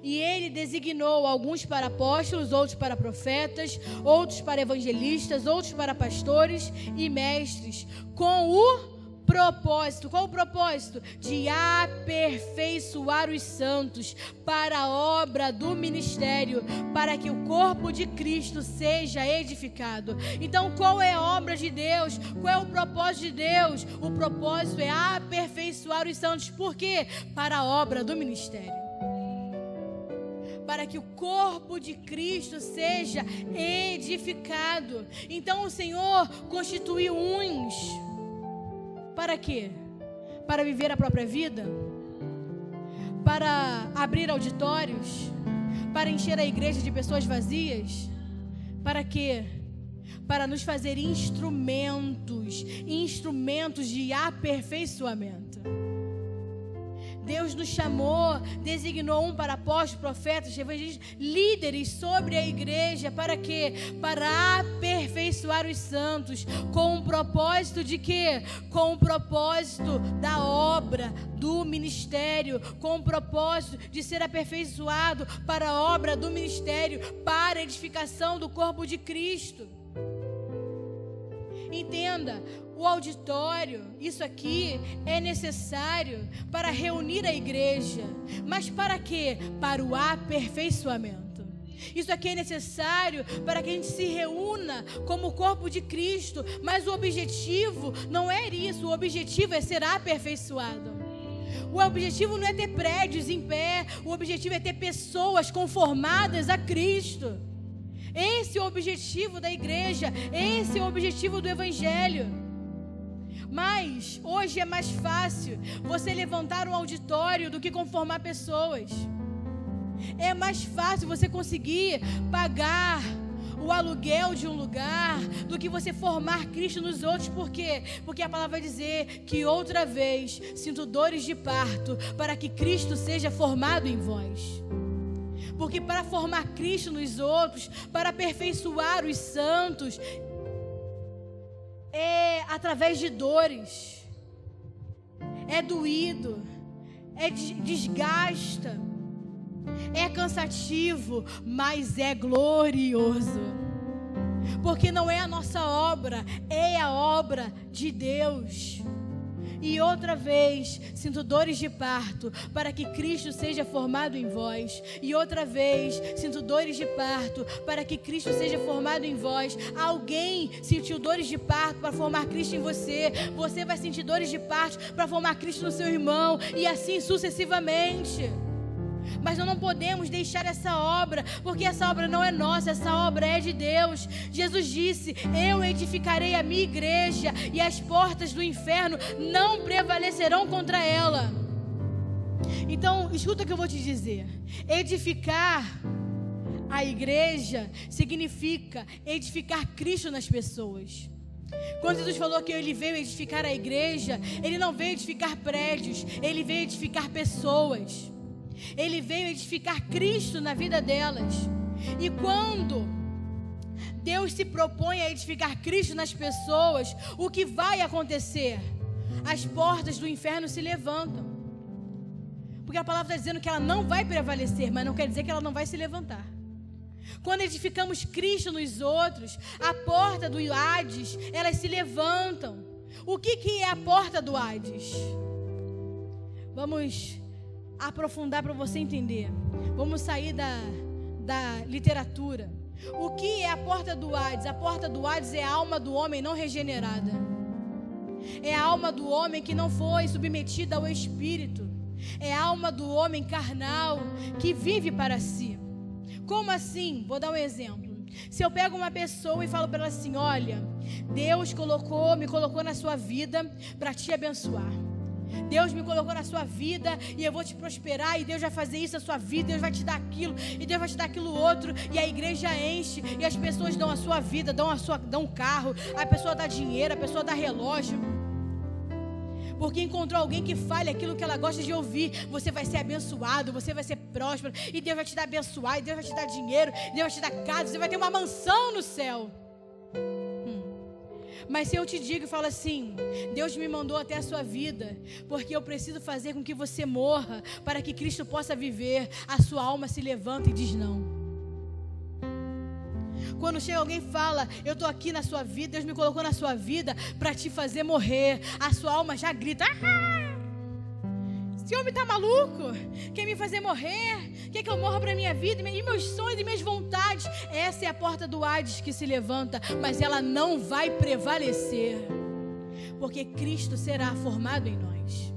E Ele designou alguns para apóstolos, outros para profetas, outros para evangelistas, outros para pastores e mestres, com o propósito. Qual o propósito? De aperfeiçoar os santos para a obra do ministério, para que o corpo de Cristo seja edificado. Então, qual é a obra de Deus? Qual é o propósito de Deus? O propósito é aperfeiçoar os santos. Por quê? Para a obra do ministério, para que o corpo de Cristo seja edificado. Então o Senhor constituiu uns. Para quê? Para viver a própria vida? Para abrir auditórios? Para encher a igreja de pessoas vazias? Para quê? Para nos fazer instrumentos de aperfeiçoamento. Deus nos chamou, designou um para apóstolos, profetas, evangelistas, líderes sobre a igreja. Para quê? Para aperfeiçoar os santos. Com o propósito de quê? Com o propósito da obra, do ministério. Com o propósito de ser aperfeiçoado para a obra do ministério, para a edificação do corpo de Cristo. Entenda, o auditório, isso aqui é necessário para reunir a igreja. Mas para quê? Para o aperfeiçoamento. Isso aqui é necessário para que a gente se reúna como corpo de Cristo. Mas o objetivo não é isso, o objetivo é ser aperfeiçoado. O objetivo não é ter prédios em pé, o objetivo é ter pessoas conformadas a Cristo. Esse é o objetivo da igreja, esse é o objetivo do Evangelho. Mas hoje é mais fácil você levantar um auditório do que conformar pessoas. É mais fácil você conseguir pagar o aluguel de um lugar do que você formar Cristo nos outros. Por quê? Porque a palavra vai dizer que outra vez sinto dores de parto para que Cristo seja formado em vós. Porque para formar Cristo nos outros, para aperfeiçoar os santos, é através de dores, é doído, desgasta, é cansativo, mas é glorioso. Porque não é a nossa obra, é a obra de Deus. E outra vez sinto dores de parto para que Cristo seja formado em vós. E outra vez sinto dores de parto para que Cristo seja formado em vós. Alguém sentiu dores de parto para formar Cristo em você. Você vai sentir dores de parto para formar Cristo no seu irmão. E assim sucessivamente. Mas nós não podemos deixar essa obra, porque essa obra não é nossa, essa obra é de Deus. Jesus disse: eu edificarei a minha igreja e as portas do inferno não prevalecerão contra ela. Então, escuta o que eu vou te dizer. Edificar a igreja significa edificar Cristo nas pessoas. Quando Jesus falou que Ele veio edificar a igreja, Ele não veio edificar prédios, Ele veio edificar pessoas. Ele veio edificar Cristo na vida delas. E quando Deus se propõe a edificar Cristo nas pessoas, o que vai acontecer? As portas do inferno se levantam. Porque a palavra está dizendo que ela não vai prevalecer, mas não quer dizer que ela não vai se levantar. Quando edificamos Cristo nos outros, a porta do Hades, elas se levantam. O que é a porta do Hades? Vamos aprofundar para você entender. Vamos sair da literatura. O que é a porta do Hades? A porta do Hades é a alma do homem não regenerada. É a alma do homem que não foi submetida ao Espírito. É a alma do homem carnal que vive para si. Como assim? Vou dar um exemplo. Se eu pego uma pessoa e falo para ela assim: olha, Deus me colocou na sua vida para te abençoar. Deus me colocou na sua vida e eu vou te prosperar, e Deus vai fazer isso na sua vida, Deus vai te dar aquilo, e Deus vai te dar aquilo outro, e a igreja enche, e as pessoas dão a sua vida, dão um carro, a pessoa dá dinheiro, a pessoa dá relógio, porque encontrou alguém que fale aquilo que ela gosta de ouvir. Você vai ser abençoado, você vai ser próspero, e Deus vai te dar abençoar, e Deus vai te dar dinheiro, e Deus vai te dar casa, você vai ter uma mansão no céu. Mas se eu te digo e falo assim: Deus me mandou até a sua vida, porque eu preciso fazer com que você morra, para que Cristo possa viver, a sua alma se levanta e diz não. Quando chega alguém e fala: eu estou aqui na sua vida, Deus me colocou na sua vida para te fazer morrer, a sua alma já grita: esse homem está maluco, quer me fazer morrer, quer que eu morra para a minha vida, e meus sonhos e minhas vontades. Essa é a porta do Hades que se levanta, mas ela não vai prevalecer, porque Cristo será formado em nós,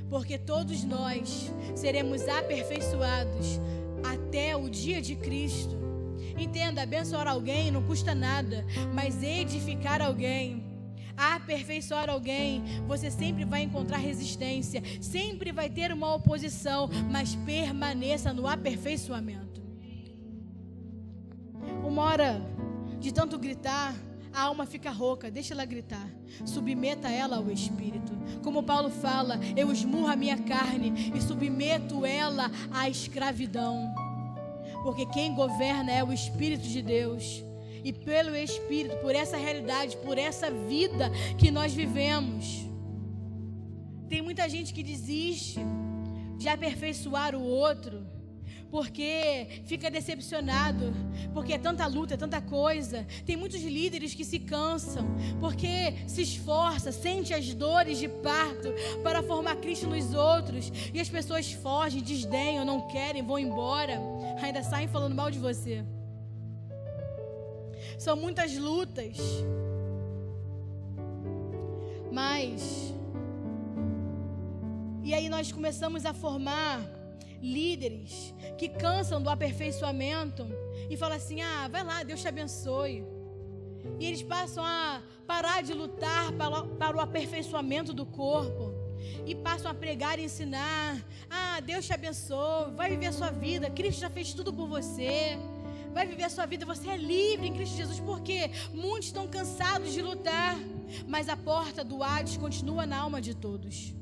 porque todos nós seremos aperfeiçoados até o dia de Cristo. Entenda, abençoar alguém não custa nada, mas edificar alguém, aperfeiçoar alguém, você sempre vai encontrar resistência, sempre vai ter uma oposição, mas permaneça no aperfeiçoamento. Uma hora de tanto gritar, a alma fica rouca, deixa ela gritar, submeta ela ao Espírito. Como Paulo fala: eu esmurro a minha carne e submeto ela à escravidão, porque quem governa é o Espírito de Deus. E pelo Espírito, por essa realidade, por essa vida que nós vivemos, tem muita gente que desiste de aperfeiçoar o outro, porque fica decepcionado, porque é tanta luta, é tanta coisa. Tem muitos líderes que se cansam, porque se esforça, sente as dores de parto para formar Cristo nos outros, e as pessoas fogem, desdenham, não querem, vão embora, ainda saem falando mal de você. São muitas lutas, mas e aí nós começamos a formar líderes que cansam do aperfeiçoamento e falam assim: vai lá, Deus te abençoe. E eles passam a parar de lutar para o aperfeiçoamento do corpo e passam a pregar e ensinar: Deus te abençoe, vai viver a sua vida, Cristo já fez tudo por você. vai viver a sua vida, você é livre em Cristo Jesus. Por quê? Muitos estão cansados de lutar, mas a porta do Hades continua na alma de todos.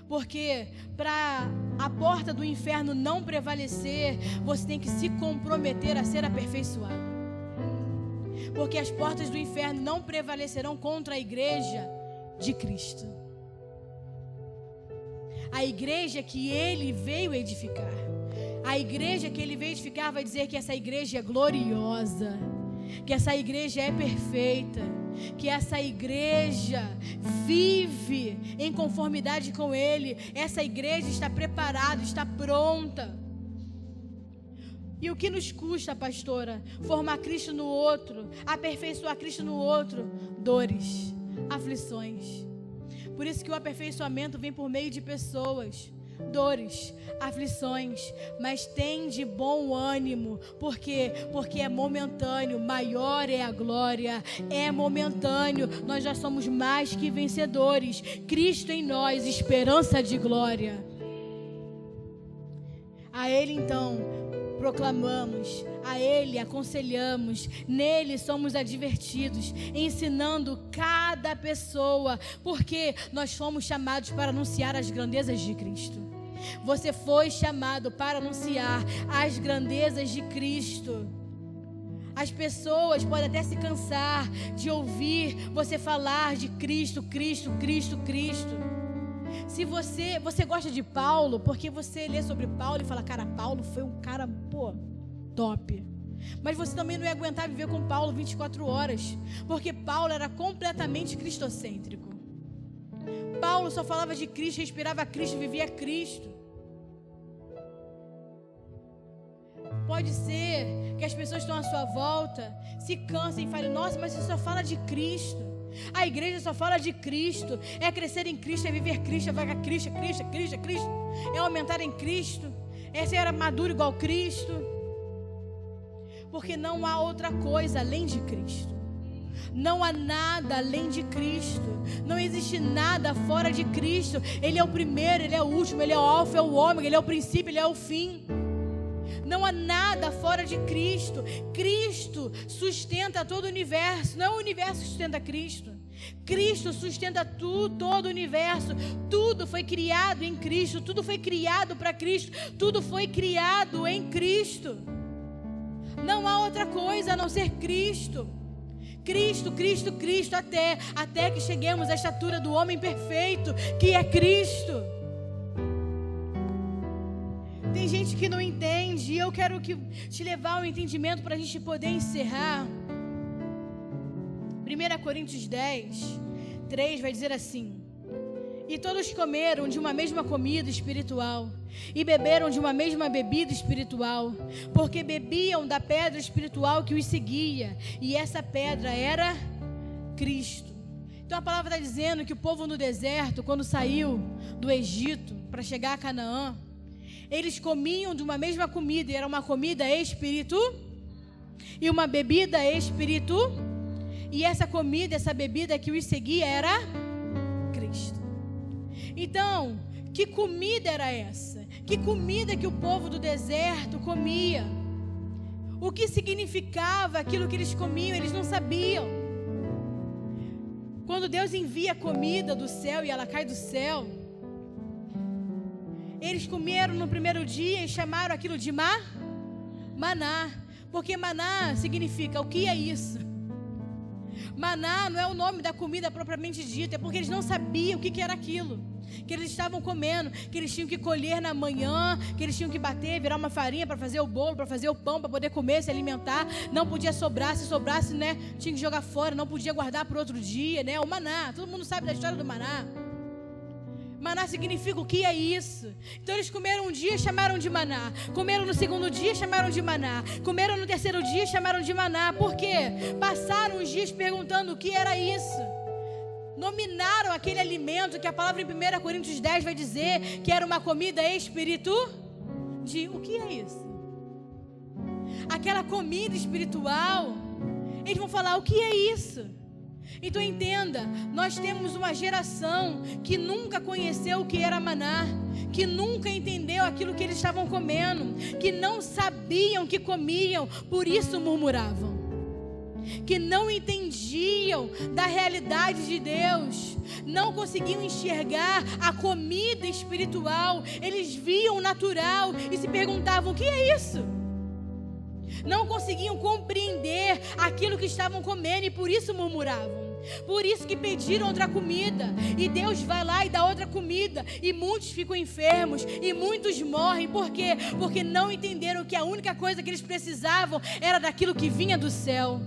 Porque para a porta do inferno não prevalecer, você tem que se comprometer a ser aperfeiçoado. Porque as portas do inferno não prevalecerão contra a igreja de Cristo. A igreja que Ele veio edificar. A igreja que Ele veio edificar vai dizer que essa igreja é gloriosa, que essa igreja é perfeita, que essa igreja vive em conformidade com Ele. Essa igreja está preparada, está pronta. E o que nos custa, pastora? Formar Cristo no outro, aperfeiçoar Cristo no outro? Dores, aflições. Por isso que o aperfeiçoamento vem por meio de pessoas. Dores, aflições, mas tem de bom ânimo. Por quê? Porque é momentâneo, maior é a glória, é momentâneo, nós já somos mais que vencedores. Cristo em nós, esperança de glória. A Ele então proclamamos, a Ele aconselhamos, nele somos advertidos, ensinando cada pessoa, porque nós fomos chamados para anunciar as grandezas de Cristo. Você foi chamado para anunciar as grandezas de Cristo. As pessoas podem até se cansar de ouvir você falar de Cristo, Cristo, Cristo, Cristo. Se você gosta de Paulo, porque você lê sobre Paulo e fala, cara, Paulo foi um cara, top. Mas você também não ia aguentar viver com Paulo 24 horas, porque Paulo era completamente cristocêntrico. Paulo só falava de Cristo, respirava Cristo, vivia Cristo. Pode ser que as pessoas que estão à sua volta se cansem e falem, nossa, mas você só fala de Cristo. A igreja só fala de Cristo. É crescer em Cristo, é viver Cristo, é vagar Cristo, Cristo, Cristo, Cristo. É aumentar em Cristo. É ser maduro igual Cristo. Porque não há outra coisa além de Cristo. Não há nada além de Cristo. Não existe nada fora de Cristo. Ele é o primeiro, Ele é o último, Ele é o alfa, é o ômega, Ele é o princípio, Ele é o fim. Não há nada fora de Cristo. Cristo sustenta todo o universo. Não é o universo que sustenta Cristo. Cristo sustenta todo o universo. Tudo foi criado em Cristo. Tudo foi criado para Cristo. Tudo foi criado em Cristo. Não há outra coisa a não ser Cristo. Cristo, Cristo, Cristo, até que cheguemos à estatura do homem perfeito, que é Cristo. Tem gente que não entende, e eu quero te levar ao entendimento para a gente poder encerrar. 1 Coríntios 10, 3 vai dizer assim: e todos comeram de uma mesma comida espiritual, e beberam de uma mesma bebida espiritual, porque bebiam da pedra espiritual que os seguia, e essa pedra era Cristo. Então a palavra está dizendo que o povo no deserto, quando saiu do Egito para chegar a Canaã, eles comiam de uma mesma comida, e era uma comida espírito e uma bebida espírito, e essa comida, essa bebida que os seguia era Cristo. Então, que comida era essa? Que comida que o povo do deserto comia? O que significava aquilo que eles comiam? Eles não sabiam. Quando Deus envia comida do céu e ela cai do céu, eles comeram no primeiro dia e chamaram aquilo de maná. Porque maná significa, o que é isso? Maná não é o nome da comida propriamente dita, é porque eles não sabiam o que era aquilo que eles estavam comendo, que eles tinham que colher na manhã, que eles tinham que bater, virar uma farinha para fazer o bolo, para fazer o pão, para poder comer, se alimentar. Não podia sobrar, se sobrasse, tinha que jogar fora, não podia guardar para outro dia, o maná, todo mundo sabe da história do maná. Maná significa o que é isso? Então eles comeram um dia e chamaram de maná. Comeram no segundo dia e chamaram de maná. Comeram no terceiro dia e chamaram de maná. Por quê? Passaram os dias perguntando o que era isso. Nominaram aquele alimento que a palavra em 1 Coríntios 10 vai dizer que era uma comida espiritual. O que é isso? Aquela comida espiritual. Eles vão falar, o que é isso? Então entenda, nós temos uma geração que nunca conheceu o que era maná, que nunca entendeu aquilo que eles estavam comendo, que não sabiam o que comiam, por isso murmuravam, que não entendiam da realidade de Deus, não conseguiam enxergar a comida espiritual, eles viam o natural e se perguntavam: o que é isso? Não conseguiam compreender aquilo que estavam comendo e por isso murmuravam. Por isso que pediram outra comida, e Deus vai lá e dá outra comida, e muitos ficam enfermos, e muitos morrem. Por quê? Porque não entenderam que a única coisa que eles precisavam era daquilo que vinha do céu.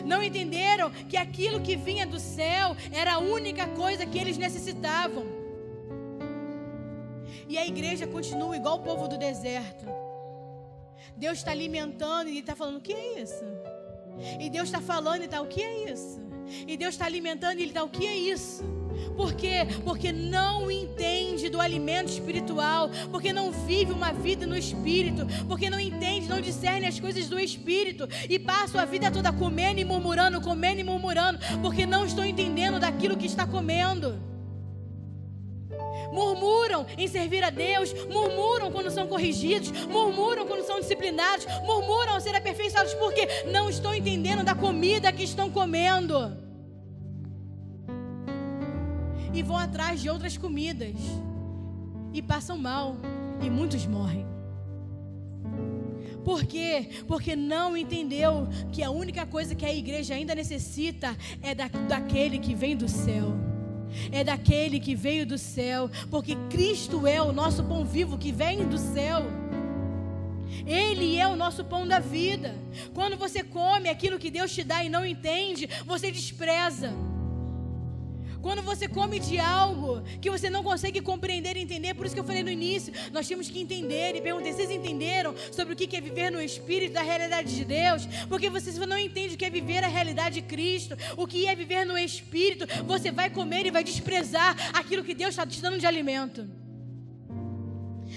Não entenderam que aquilo que vinha do céu era a única coisa que eles necessitavam. E a igreja continua igual o povo do deserto. Deus está alimentando e Ele está falando: o que é isso? E Deus está falando e está: o que é isso? E Deus está alimentando e Ele está: o que é isso? Por quê? Porque não entende do alimento espiritual, porque não vive uma vida no Espírito, porque não entende, não discerne as coisas do Espírito, e passa a vida toda comendo e murmurando, porque não estão entendendo daquilo que está comendo. Murmuram em servir a Deus, murmuram quando são corrigidos, murmuram quando são disciplinados, murmuram ao ser aperfeiçoados, porque não estão entendendo da comida que estão comendo. E vão atrás de outras comidas, e passam mal, e muitos morrem. Por quê? Porque não entendeu que a única coisa que a igreja ainda necessita é daquele que vem do céu. É daquele que veio do céu, porque Cristo é o nosso pão vivo que vem do céu. Ele é o nosso pão da vida. Quando você come aquilo que Deus te dá e não entende, você despreza. Quando você come de algo que você não consegue compreender e entender, por isso que eu falei no início, nós temos que entender e perguntar: vocês entenderam sobre o que é viver no Espírito, da realidade de Deus? Porque você não entende o que é viver a realidade de Cristo, o que é viver no Espírito, você vai comer e vai desprezar aquilo que Deus está te dando de alimento.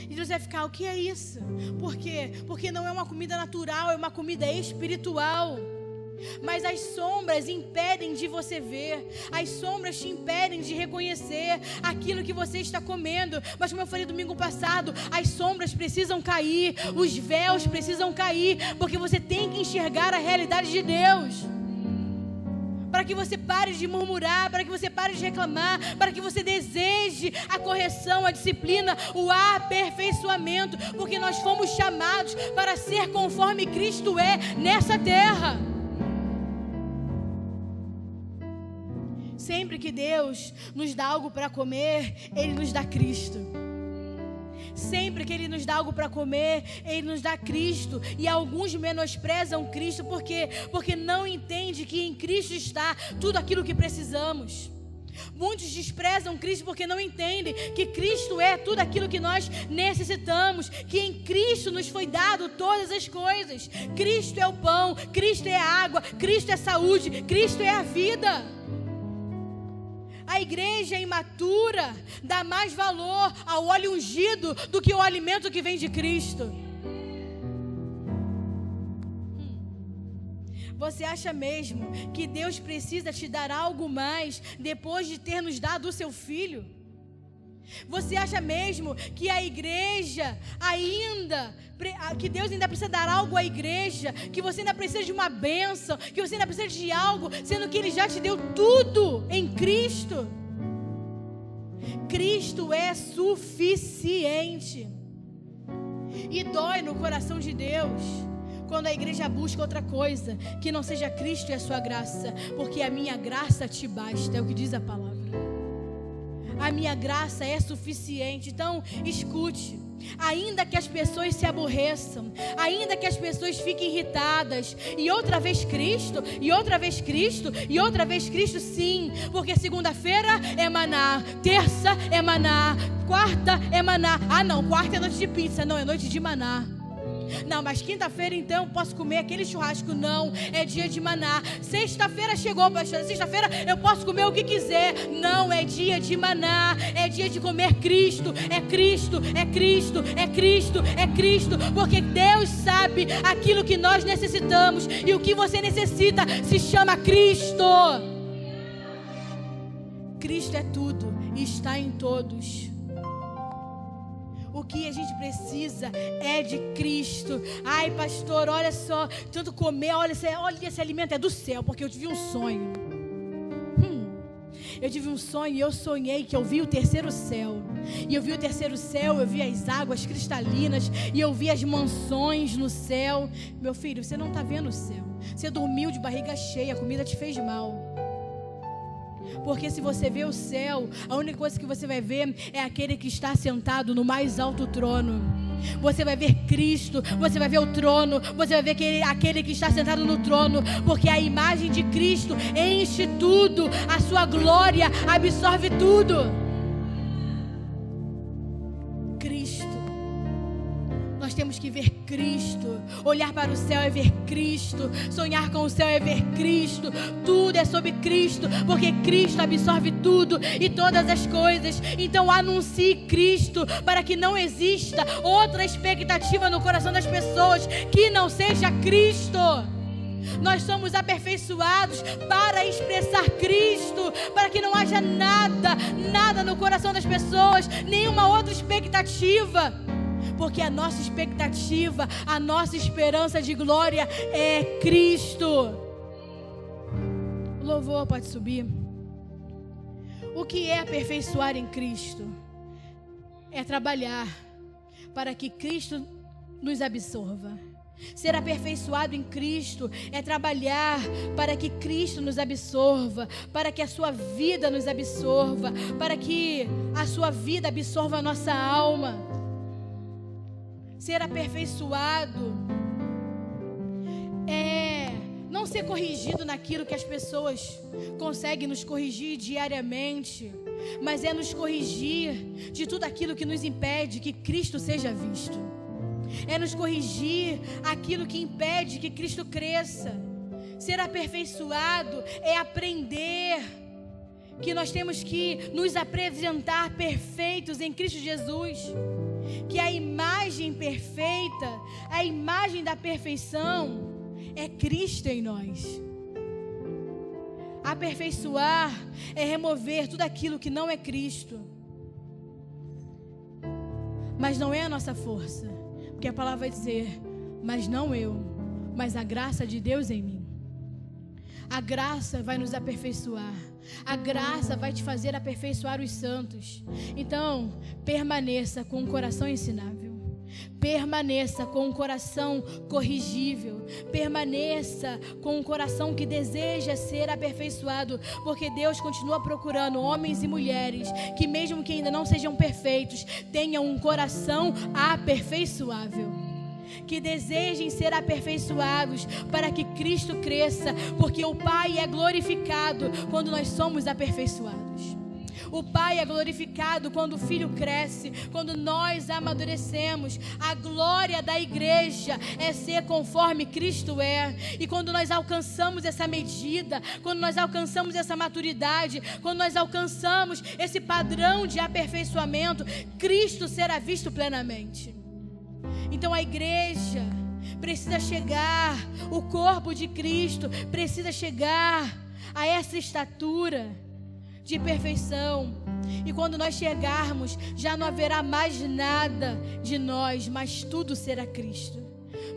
E Deus vai ficar: o que é isso? Por quê? Porque não é uma comida natural, é uma comida espiritual. Mas as sombras impedem de você ver, as sombras te impedem de reconhecer aquilo que você está comendo. Mas como eu falei domingo passado, as sombras precisam cair, os véus precisam cair, porque você tem que enxergar a realidade de Deus, para que você pare de murmurar, para que você pare de reclamar, para que você deseje a correção, a disciplina, o aperfeiçoamento, porque nós fomos chamados para ser conforme Cristo é nessa terra. Sempre que Deus nos dá algo para comer, Ele nos dá Cristo. Sempre que Ele nos dá algo para comer, Ele nos dá Cristo. E alguns menosprezam Cristo, por quê? Porque não entendem que em Cristo está tudo aquilo que precisamos. Muitos desprezam Cristo porque não entendem que Cristo é tudo aquilo que nós necessitamos, que em Cristo nos foi dado todas as coisas. Cristo é o pão, Cristo é a água, Cristo é a saúde, Cristo é a vida. A igreja imatura dá mais valor ao óleo ungido do que ao alimento que vem de Cristo. Você acha mesmo que Deus precisa te dar algo mais depois de ter nos dado o seu Filho? Você acha mesmo que a igreja que Deus ainda precisa dar algo à igreja, que você ainda precisa de uma bênção, que você ainda precisa de algo, sendo que Ele já te deu tudo em Cristo? Cristo é suficiente. E dói no coração de Deus quando a igreja busca outra coisa que não seja Cristo e a sua graça, porque a minha graça te basta, é o que diz a palavra. A minha graça é suficiente. Então, escute. Ainda que as pessoas se aborreçam, ainda que as pessoas fiquem irritadas, e outra vez Cristo, e outra vez Cristo, e outra vez Cristo, sim, porque segunda-feira é maná, terça é maná, quarta é maná. Ah não, quarta é noite de pizza, não, é noite de maná. Não, mas quinta-feira então eu posso comer aquele churrasco. Não, é dia de maná. Sexta-feira chegou, pastor. Sexta-feira eu posso comer o que quiser. Não, é dia de maná. É dia de comer Cristo. É Cristo, é Cristo, é Cristo, é Cristo. Porque Deus sabe aquilo que nós necessitamos. E o que você necessita se chama Cristo. Cristo é tudo e está em todos. O que a gente precisa é de Cristo. Ai, pastor, olha só, tanto comer, olha esse alimento é do céu, porque eu tive um sonho. Eu tive um sonho e eu sonhei que eu vi o terceiro céu. E eu vi o terceiro céu, eu vi as águas cristalinas e eu vi as mansões no céu. Meu filho, você não está vendo o céu. Você dormiu de barriga cheia, a comida te fez mal. Porque se você vê o céu, a única coisa que você vai ver é aquele que está sentado no mais alto trono. Você vai ver Cristo, você vai ver o trono, você vai ver aquele que está sentado no trono. Porque a imagem de Cristo enche tudo, a sua glória absorve tudo. Cristo. Nós temos que ver Cristo. Olhar para o céu é ver Cristo. Sonhar com o céu é ver Cristo. Tudo é sobre Cristo, porque Cristo absorve tudo e todas as coisas. Então anuncie Cristo, para que não exista outra expectativa no coração das pessoas que não seja Cristo. Nós somos aperfeiçoados para expressar Cristo, para que não haja nada no coração das pessoas, nenhuma outra expectativa. Porque a nossa expectativa, a nossa esperança de glória é Cristo. O louvor pode subir. O que é aperfeiçoar em Cristo? É trabalhar para que Cristo nos absorva. Ser aperfeiçoado em Cristo é trabalhar para que Cristo nos absorva, para que a sua vida nos absorva, para que a sua vida absorva a nossa alma. Ser aperfeiçoado é não ser corrigido naquilo que as pessoas conseguem nos corrigir diariamente, mas é nos corrigir de tudo aquilo que nos impede que Cristo seja visto. É nos corrigir aquilo que impede que Cristo cresça. Ser aperfeiçoado é aprender que nós temos que nos apresentar perfeitos em Cristo Jesus. Que a imagem perfeita, a imagem da perfeição é Cristo em nós. Aperfeiçoar é remover tudo aquilo que não é Cristo. Mas não é a nossa força, porque a palavra vai dizer: mas não eu, mas a graça de Deus em mim. A graça vai nos aperfeiçoar. A graça vai te fazer aperfeiçoar os santos. Então, permaneça com um coração ensinável. Permaneça com um coração corrigível. Permaneça com um coração que deseja ser aperfeiçoado. Porque Deus continua procurando homens e mulheres que, mesmo que ainda não sejam perfeitos, tenham um coração aperfeiçoável. Que desejem ser aperfeiçoados para que Cristo cresça, porque o Pai é glorificado quando nós somos aperfeiçoados. O Pai é glorificado quando o Filho cresce, quando nós amadurecemos. A glória da igreja é ser conforme Cristo é. E quando nós alcançamos essa medida, quando nós alcançamos essa maturidade, quando nós alcançamos esse padrão de aperfeiçoamento, Cristo será visto plenamente. Então a igreja precisa chegar, o corpo de Cristo precisa chegar a essa estatura de perfeição. E quando nós chegarmos, já não haverá mais nada de nós, mas tudo será Cristo.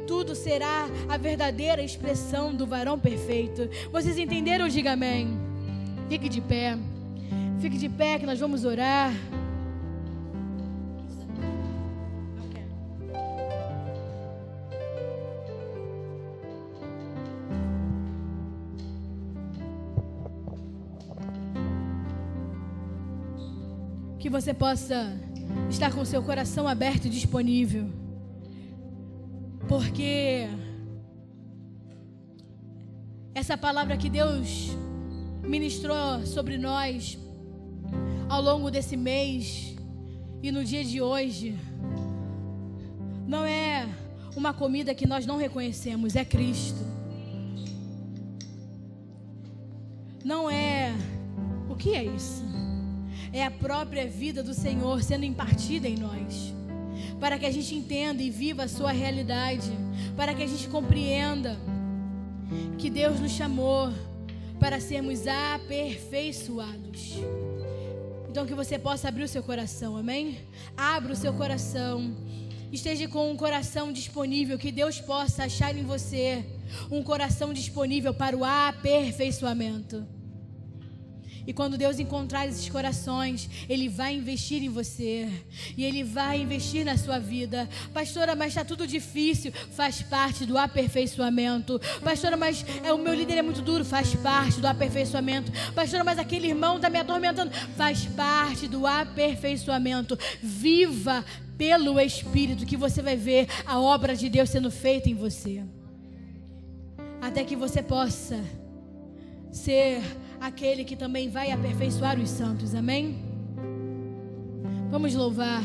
Tudo será a verdadeira expressão do varão perfeito. Vocês entenderam? Diga amém. Fique de pé. Fique de pé que nós vamos orar. Que você possa estar com o seu coração aberto e disponível. Porque essa palavra que Deus ministrou sobre nós ao longo desse mês e no dia de hoje não é uma comida que nós não reconhecemos, é Cristo. Não é... O que é isso? É a própria vida do Senhor sendo impartida em nós, para que a gente entenda e viva a sua realidade, para que a gente compreenda que Deus nos chamou para sermos aperfeiçoados. Então que você possa abrir o seu coração, amém? Abra o seu coração, esteja com um coração disponível, que Deus possa achar em você um coração disponível para o aperfeiçoamento. E quando Deus encontrar esses corações, Ele vai investir em você. E Ele vai investir na sua vida. Pastora, mas está tudo difícil. Faz parte do aperfeiçoamento. Pastora, mas o meu líder é muito duro. Faz parte do aperfeiçoamento. Pastora, mas aquele irmão está me atormentando. Faz parte do aperfeiçoamento. Viva pelo Espírito, que você vai ver a obra de Deus sendo feita em você. Até que você possa ser aquele que também vai aperfeiçoar os santos, amém? Vamos louvar.